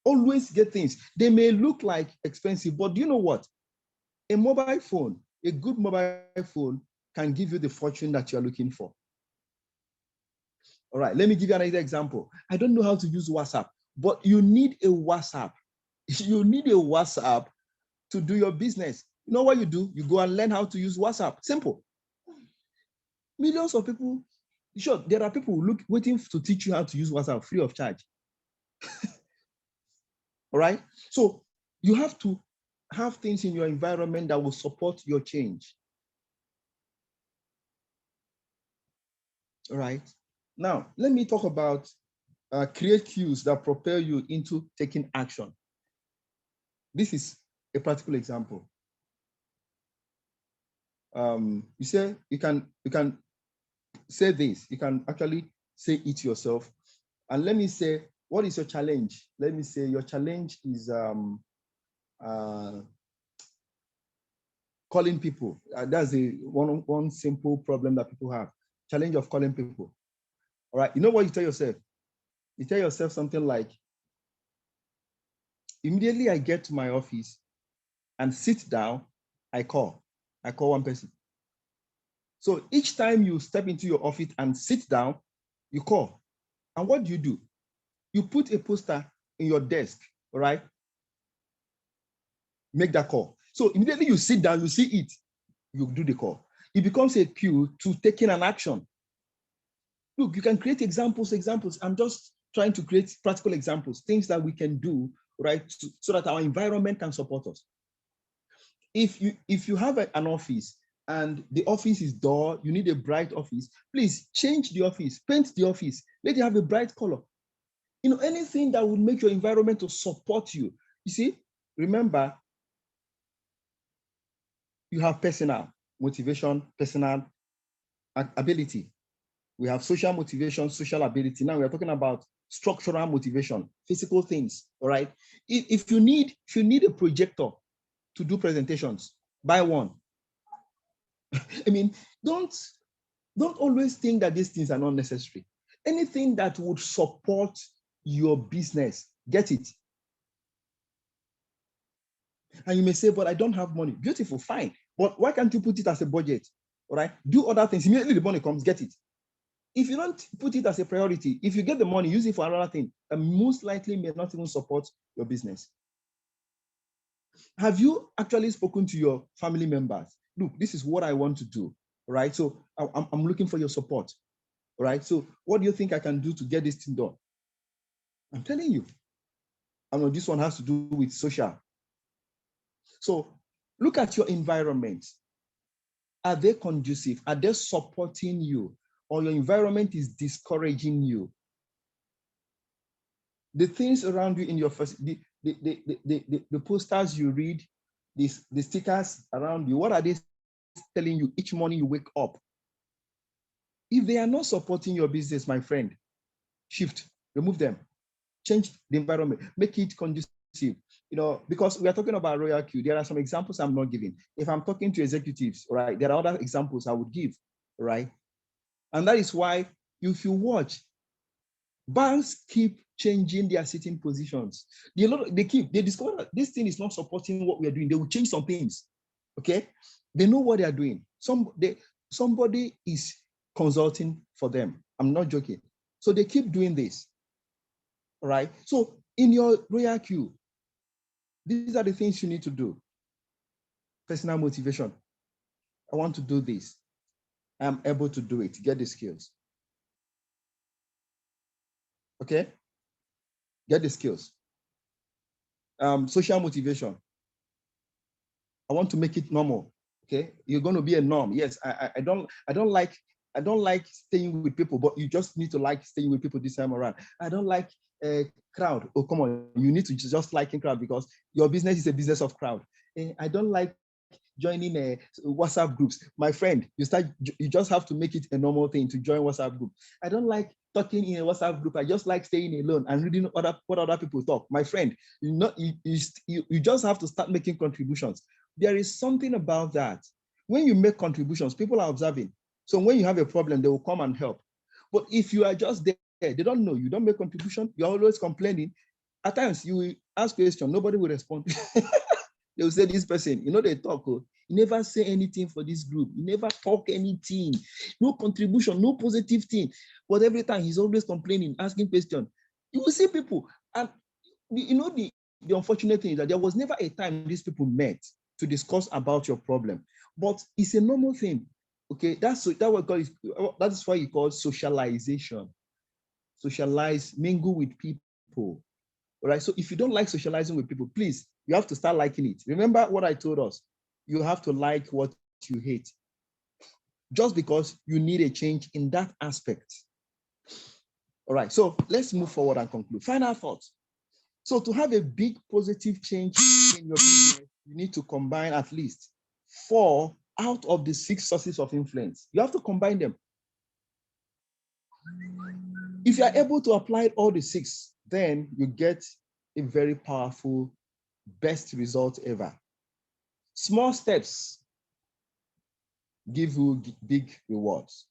Always get things. They may look like expensive, but do you know what? A mobile phone, a good mobile phone can give you the fortune that you're looking for. All right, let me give you another example. I don't know how to use WhatsApp, but you need a WhatsApp. You need a WhatsApp to do your business. You know what you do? You go and learn how to use WhatsApp. Simple. Millions of people, sure, there are people waiting to teach you how to use WhatsApp free of charge. All right? So you have to have things in your environment that will support your change. All right? Now, let me talk about create cues that propel you into taking action. This is a practical example. You can say this. You can actually say it yourself. And let me say, what is your challenge? Let me say your challenge is calling people. That's one simple problem that people have. Challenge of calling people. All right. You know what you tell yourself? You tell yourself something like, immediately I get to my office and sit down, I call one person. So each time you step into your office and sit down, you call. And what do? You put a poster in your desk, all right? Make that call. So immediately you sit down, you see it, you do the call. It becomes a cue to taking an action. Look, you can create examples. I'm just trying to create practical examples, things that we can do, right, so that our environment can support us. If you have an office and the office is dull, you need a bright office, please change the office, paint the office, let it have a bright color. Anything that will make your environment to support you. You see, remember, you have personal motivation, personal ability. We have social motivation, social ability. Now we're talking about structural motivation, physical things. All right. If you need a projector to do presentations, buy one. I mean, don't always think that these things are not necessary. Anything that would support your business, get it. And you may say, but I don't have money. Beautiful, fine. But why can't you put it as a budget? All right. Do other things. Immediately the money comes, get it. If you don't put it as a priority, if you get the money, use it for another thing, and most likely may not even support your business. Have you actually spoken to your family members? Look, this is what I want to do, right? So I'm looking for your support, right? So what do you think I can do to get this thing done? I'm telling you. I know this one has to do with social. So look at your environment. Are they conducive? Are they supporting you? Or your environment is discouraging you? The things around you in your first, the posters you read, the stickers around you, what are they telling you each morning you wake up? If they are not supporting your business, my friend, shift, remove them, change the environment, make it conducive. You know, because we are talking about Royal Q, there are some examples I'm not giving. If I'm talking to executives, right, there are other examples I would give, right? And that is why if you watch, banks keep changing their sitting positions. They discover that this thing is not supporting what we are doing. They will change some things. Okay, they know what they are doing. Somebody is consulting for them. I'm not joking. So they keep doing this. All right. So in your Royal Queue, these are the things you need to do. Personal motivation. I want to do this. I'm able to do it. Get the skills. Okay. Get the skills. Social motivation. I want to make it normal. Okay, you're going to be a norm. Yes, I don't like staying with people, but you just need to like staying with people this time around. I don't like a crowd. Oh, come on, you need to just like a crowd because your business is a business of crowd. I don't like joining WhatsApp groups. My friend, you just have to make it a normal thing to join WhatsApp group. I don't like talking in a WhatsApp group. I just like staying alone and reading what other people talk. My friend, you just have to start making contributions. There is something about that. When you make contributions, people are observing. So when you have a problem, they will come and help. But if you are just there, they don't know, you don't make contribution, you're always complaining. At times you will ask questions, nobody will respond. They will say, this person, they talk, you never say anything for this group. You never talk anything, no contribution, no positive thing. But every time he's always complaining, asking questions. You will see people. And the unfortunate thing is that there was never a time these people met to discuss about your problem. But it's a normal thing. Okay, that is why you call socialization. Socialize, mingle with people. All right. So if you don't like socializing with people, please, you have to start liking it. Remember what I told us. You have to like what you hate. Just because you need a change in that aspect. All right. So let's move forward and conclude. Final thoughts. So to have a big positive change in your business, you need to combine at least 4 out of the 6 sources of influence. You have to combine them. If you are able to apply all the 6, then you get a very powerful, best result ever. Small steps give you big rewards.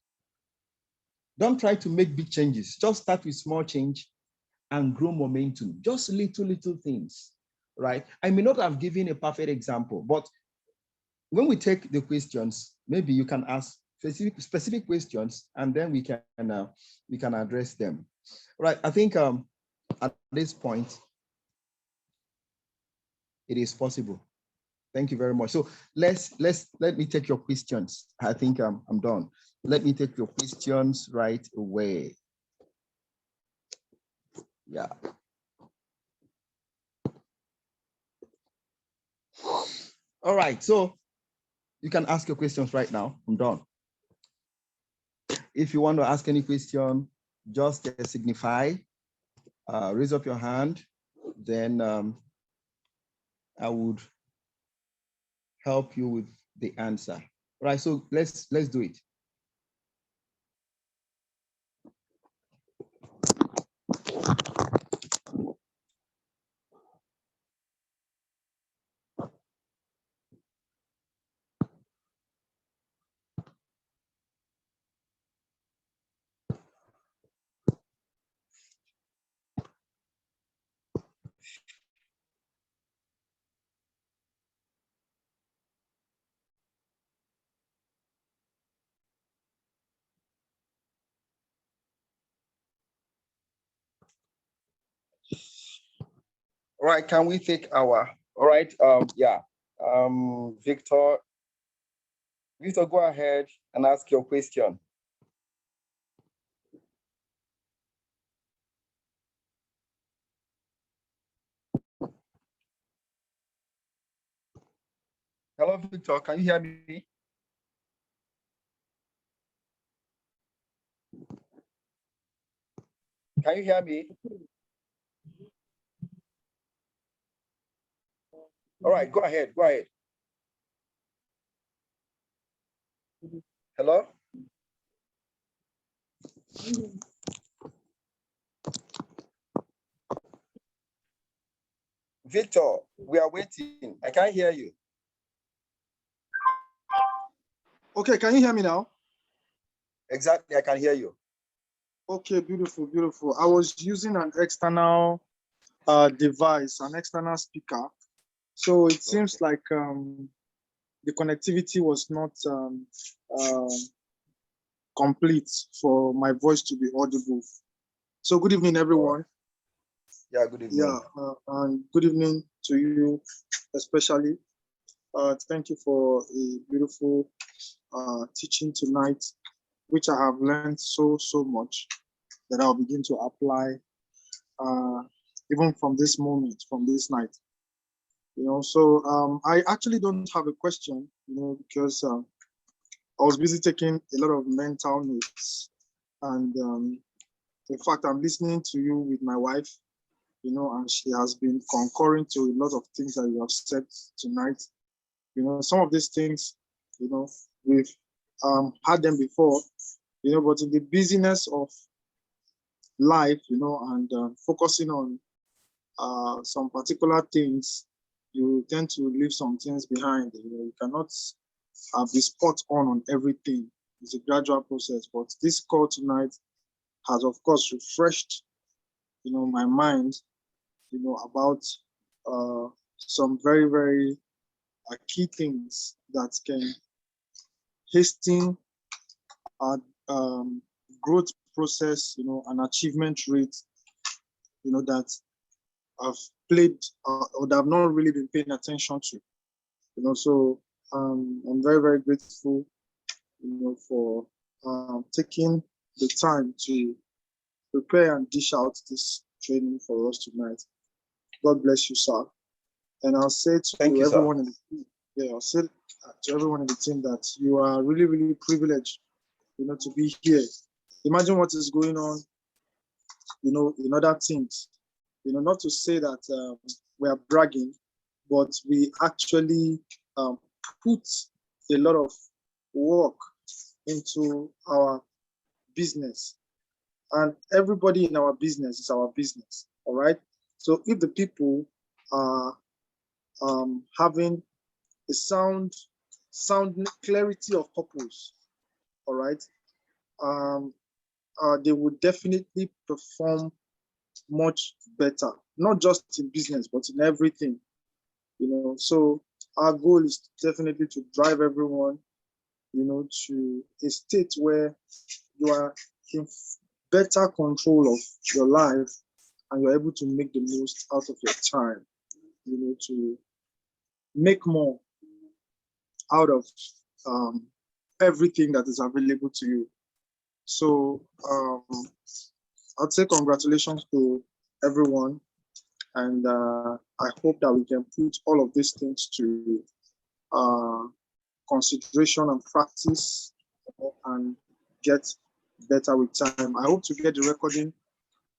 Don't try to make big changes. Just start with small change and grow momentum. Just little things, right? I may not have given a perfect example, but when we take the questions, maybe you can ask specific questions, and then we can address them. Right? I think at this point, it is possible. Thank you very much. So let me take your questions. I think I'm done. Let me take your questions right away. Yeah. All right. So you can ask your questions right now. I'm done. If you want to ask any question, just signify, raise up your hand, then I would help you with the answer. Right, so let's do it. All right, can we take our, all right, Victor, go ahead and ask your question. Hello, Victor, can you hear me? Can you hear me? All right, go ahead, go ahead. Hello? Victor, we are waiting. I can't hear you. Okay, can you hear me now? Exactly, I can hear you. Okay, beautiful, beautiful. I was using an external device, an external speaker. So it seems like the connectivity was not complete for my voice to be audible. So good evening, everyone. Yeah, good evening. Yeah, and good evening to you, especially. Thank you for a beautiful teaching tonight, which I have learned so much that I'll begin to apply even from this moment, from this night. So I actually don't have a question, because I was busy taking a lot of mental notes, and in fact, I'm listening to you with my wife, and she has been concurring to a lot of things that you have said tonight. Some of these things, we've had them before, but in the busyness of life, and focusing on some particular things, you tend to leave some things behind. You cannot be spot on everything. It's a gradual process, but this call tonight has, of course, refreshed, my mind, about some very, very key things that can hasten our growth process, and achievement rate, that I've played or that I've not really been paying attention to. So I'm very, very grateful, for taking the time to prepare and dish out this training for us tonight. God bless you, sir. And I'll say to everyone in the team, I'll say to everyone in the team that you are really, really privileged, to be here. Imagine what is going on, in other teams. Not to say that we are bragging, but we actually put a lot of work into our business, and everybody in our business is our business. All right. So if the people are having a sound clarity of purpose, all right, they would definitely perform much better, not just in business, but in everything. So our goal is definitely to drive everyone, to a state where you are in better control of your life, and you're able to make the most out of your time, to make more out of everything that is available to you. So I'd say congratulations to everyone, and I hope that we can put all of these things to consideration and practice, and get better with time. I hope to get the recording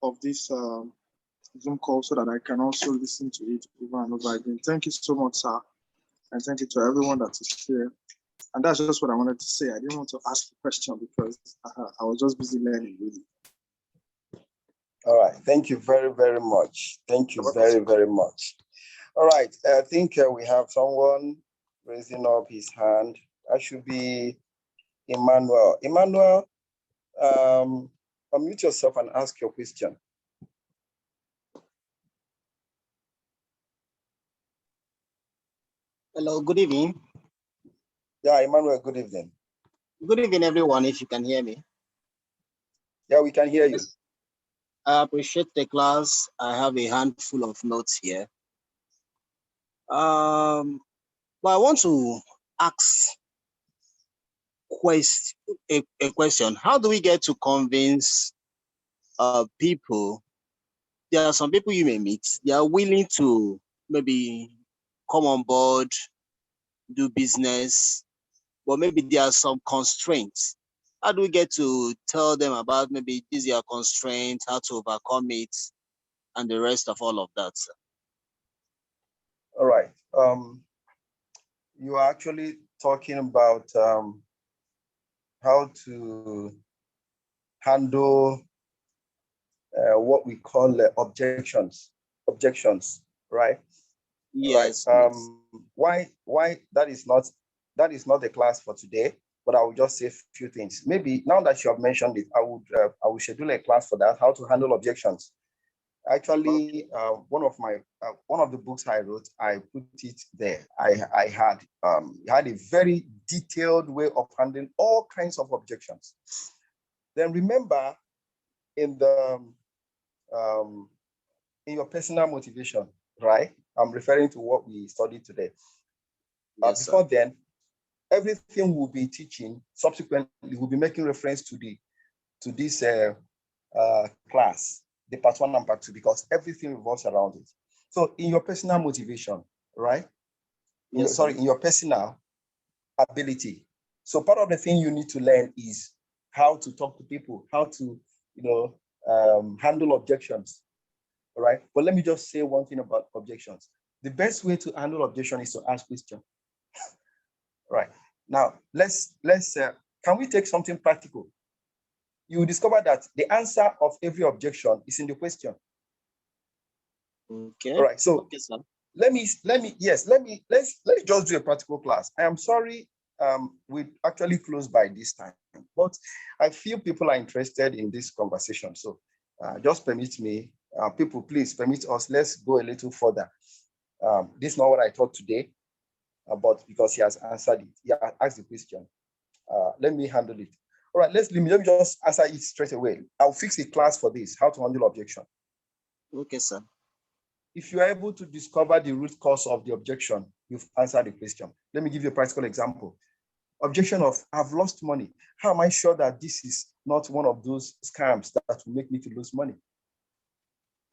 of this Zoom call so that I can also listen to it over and over again. Thank you so much, sir. And thank you to everyone that is here. And that's just what I wanted to say. I didn't want to ask a question because I was just busy learning, really. All right. Thank you very, very much. Thank you very, very much. All right. I think we have someone raising up his hand. That should be Emmanuel. Emmanuel, unmute yourself and ask your question. Hello, good evening. Yeah, Emmanuel, good evening. Good evening, everyone, if you can hear me. Yeah, we can hear you. I appreciate the class. I have a handful of notes here. But I want to ask a question. How do we get to convince people? There are some people you may meet, they are willing to maybe come on board, do business, but maybe there are some constraints. How do we get to tell them about maybe these are constraints, how to overcome it, and the rest of all of that, sir? All right. You are actually talking about how to handle what we call objections, right? Right. Yes, please. Why that is not the class for today, but I will just say a few things. Maybe now that you have mentioned it, I will schedule a class for that, how to handle objections. Actually, one of the books I wrote, I put it there. I had a very detailed way of handling all kinds of objections. Then remember, in the um, in your personal motivation, right? I'm referring to what we studied today. Yes, sir. Before then, everything we'll be teaching subsequently, we'll be making reference to this class, the part one and part two, because everything revolves around it. So in your personal motivation, right? Yes, sir. In your personal ability. So part of the thing you need to learn is how to talk to people, how to, handle objections. All right. But let me just say one thing about objections. The best way to handle objection is to ask questions. Right. Now, can we take something practical? You will discover that the answer of every objection is in the question. Okay. All right. So okay, sir. let's just do a practical class. I am sorry, we actually close by this time, but I feel people are interested in this conversation. So just permit me, people, please permit us. Let's go a little further. This is not what I taught today, but because he has answered it, he has asked the question. Let me handle it. All right, let me just answer it straight away. I'll fix a class for this, how to handle objection. Okay, sir. If you are able to discover the root cause of the objection, you've answered the question. Let me give you a practical example. Objection of, I've lost money. How am I sure that this is not one of those scams that will make me to lose money?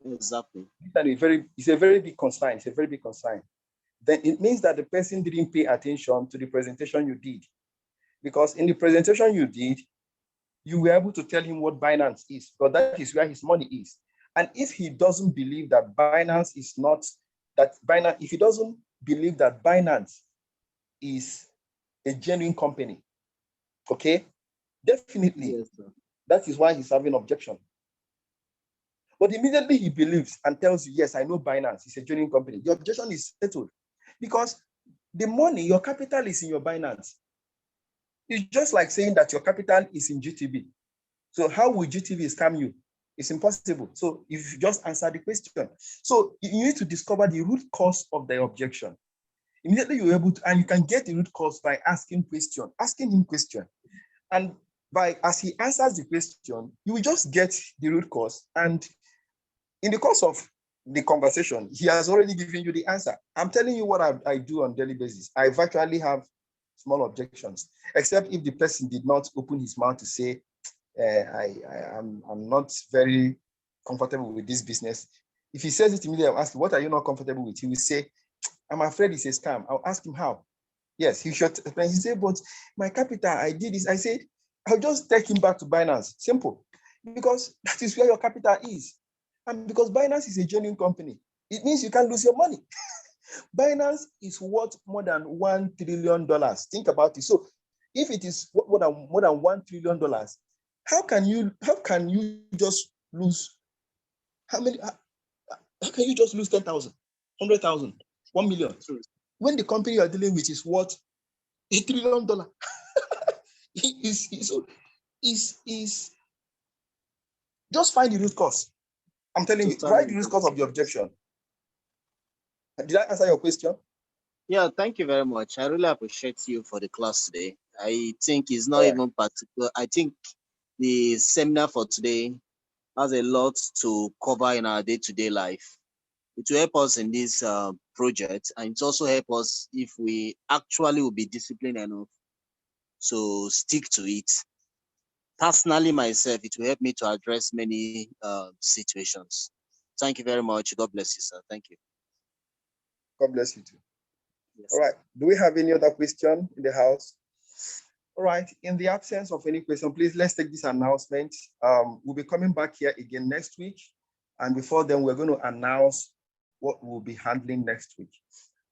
Exactly. It's a very big concern. It's a very big concern. Then it means that the person didn't pay attention to the presentation you did. Because in the presentation you did, you were able to tell him what Binance is, because that is where his money is. And if he doesn't believe that Binance is not, if he doesn't believe that Binance is a genuine company, okay, definitely, yes, sir. that is why he's having objection. But immediately he believes and tells you, yes, I know Binance is a genuine company, the objection is settled. Because the money, your capital is in your Binance. It's just like saying that your capital is in GTB. So how will GTB scam you? It's impossible. So if you just answer the question. So you need to discover the root cause of the objection. Immediately you're able to, and you can get the root cause by asking him question. And as he answers the question, you will just get the root cause. And in the course of the conversation, he has already given you the answer. I'm telling you what I do on a daily basis. I virtually have small objections, except if the person did not open his mouth to say, I'm not very comfortable with this business. If he says it immediately, I'll ask him, what are you not comfortable with? He will say, I'm afraid it's a scam. I'll ask him how. Yes, he should. He said, but my capital, I did this. I said, I'll just take him back to Binance. Simple. Because that is where your capital is. And because Binance is a genuine company, it means you can't lose your money. Binance is worth more than $1 trillion. Think about it. So if it is more than $1 trillion, how can you just lose how can you just lose 10,000, 100,000, 1 million when the company you are dealing with is worth $1 trillion? is just find the root cause. I'm telling you, find the root cause of the objection. Did I answer your question? Yeah, thank you very much. I really appreciate you for the class today. I think it's not even particular. I think the seminar for today has a lot to cover in our day-to-day life. It will help us in this project, and it also help us if we actually will be disciplined enough to stick to it. Personally, myself, it will help me to address many situations. Thank you very much. God bless you, sir. Thank you. God bless you too. Yes, All right. Do we have any other question in the house? All right. In the absence of any question, please let's take this announcement. We'll be coming back here again next week. And before then, we're going to announce what we'll be handling next week.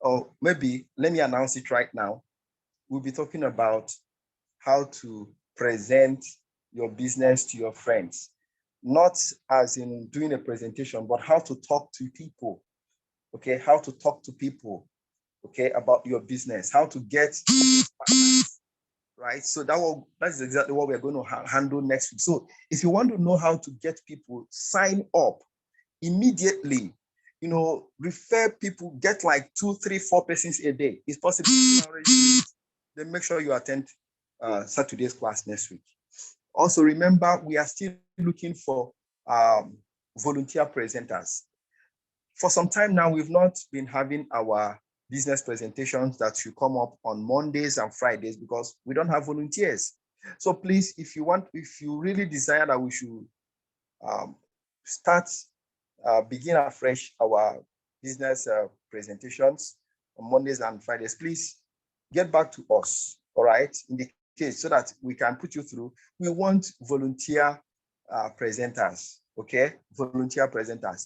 Or maybe let me announce it right now. We'll be talking about how to present your business to your friends, not as in doing a presentation, but how to talk to people. Okay, how to talk to people, okay, about your business, how to get partners, right? So that's exactly what we're going to handle next week. So if you want to know how to get people, sign up immediately. You know, refer people, get like 2, 3, 4 persons a day. It's possible. Then make sure you attend Saturday's class next week. Also, remember, we are still looking for volunteer presenters. For some time now, we've not been having our business presentations that should come up on Mondays and Fridays because we don't have volunteers. So please, if you really desire that we should begin afresh our business presentations on Mondays and Fridays, please get back to us, all right, in the case so that we can put you through. We want volunteer presenters, okay, volunteer presenters.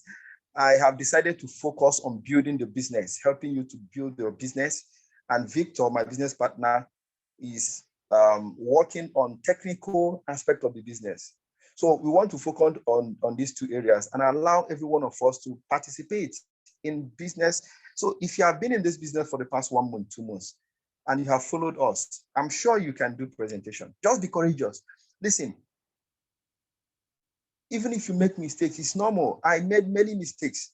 I have decided to focus on building the business, helping you to build your business. And Victor, my business partner, is working on technical aspect of the business. So we want to focus on these 2 areas and allow every one of us to participate in business. So if you have been in this business for the past 1 month, 2 months, and you have followed us, I'm sure you can do presentation. Just be courageous. Listen, even if you make mistakes, it's normal. I made many mistakes.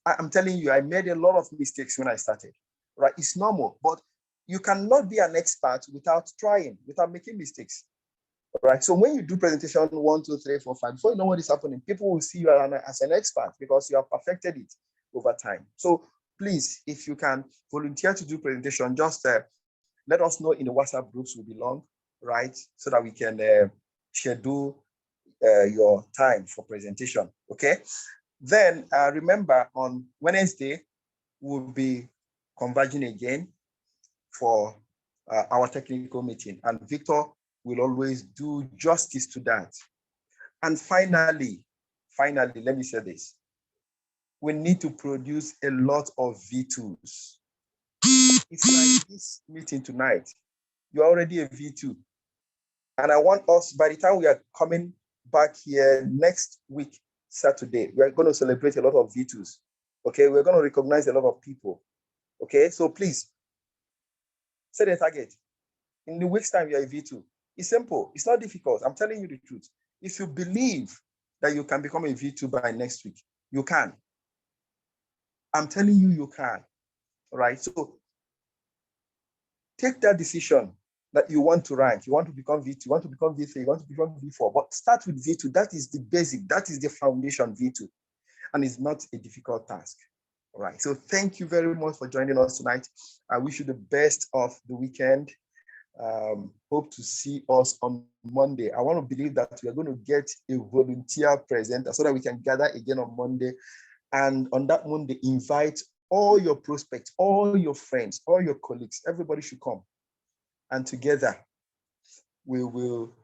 I'm telling you, I made a lot of mistakes when I started, right? It's normal, but you cannot be an expert without trying, without making mistakes, right? So when you do presentation 1, 2, 3, 4, 5, before you know what is happening, people will see you as an expert because you have perfected it over time. So please, if you can volunteer to do presentation, just let us know in the WhatsApp groups we belong, right? So that we can schedule your time for presentation, okay? Then remember, on Wednesday, we'll be converging again for our technical meeting, and Victor will always do justice to that. And finally, let me say this. We need to produce a lot of V2s. If you are in this meeting tonight, you're already a V2. And I want us, by the time we are coming back here next week, Saturday, we're going to celebrate a lot of V2s. Okay, we're going to recognize a lot of people. Okay, so please set a target. In the week's time, you're a V2. It's simple. It's not difficult. I'm telling you the truth. If you believe that you can become a V2 by next week, you can. I'm telling you, you can. All right. So take that decision that you want to rank. You want to become V2, you want to become V3, you want to become V4. But start with V2. That is the basic. That is the foundation, V2. And it's not a difficult task. All right. So thank you very much for joining us tonight. I wish you the best of the weekend. Hope to see us on Monday. I want to believe that we are going to get a volunteer presenter so that we can gather again on Monday. And on that Monday, invite all your prospects, all your friends, all your colleagues. Everybody should come. And together, we will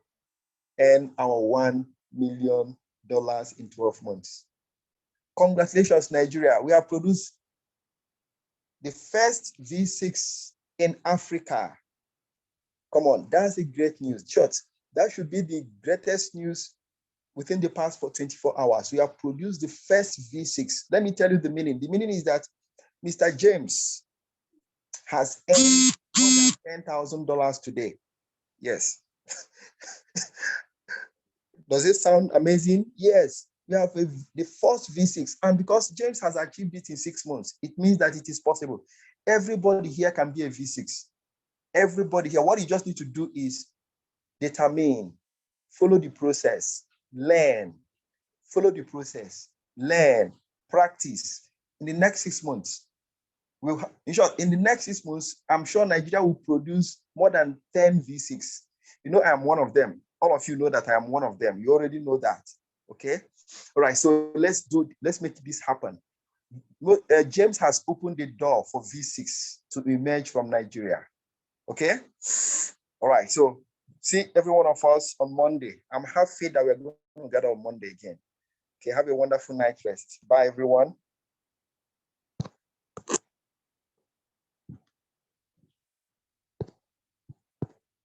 earn our $1 million in 12 months. Congratulations, Nigeria. We have produced the first V6 in Africa. Come on, that's a great news. Short, that should be the greatest news within the past 24 hours. We have produced the first V6. Let me tell you the meaning. The meaning is that Mr. James has earned more than $10,000 today. Yes. Does it sound amazing? Yes. We have the first V6. And because James has achieved it in 6 months, it means that it is possible. Everybody here can be a V6. Everybody here, what you just need to do is determine, follow the process, learn, follow the process, learn, practice. in the next 6 months, in short, in the next 6 months, I'm sure Nigeria will produce more than 10 V6. You know, I am one of them. All of you know that I am one of them. You already know that. Okay. All right. So let's make this happen. James has opened the door for V6 to emerge from Nigeria. Okay. All right. So see every one of us on Monday. I'm have faith that we're going to gather on Monday again. Okay. Have a wonderful night rest. Bye, everyone.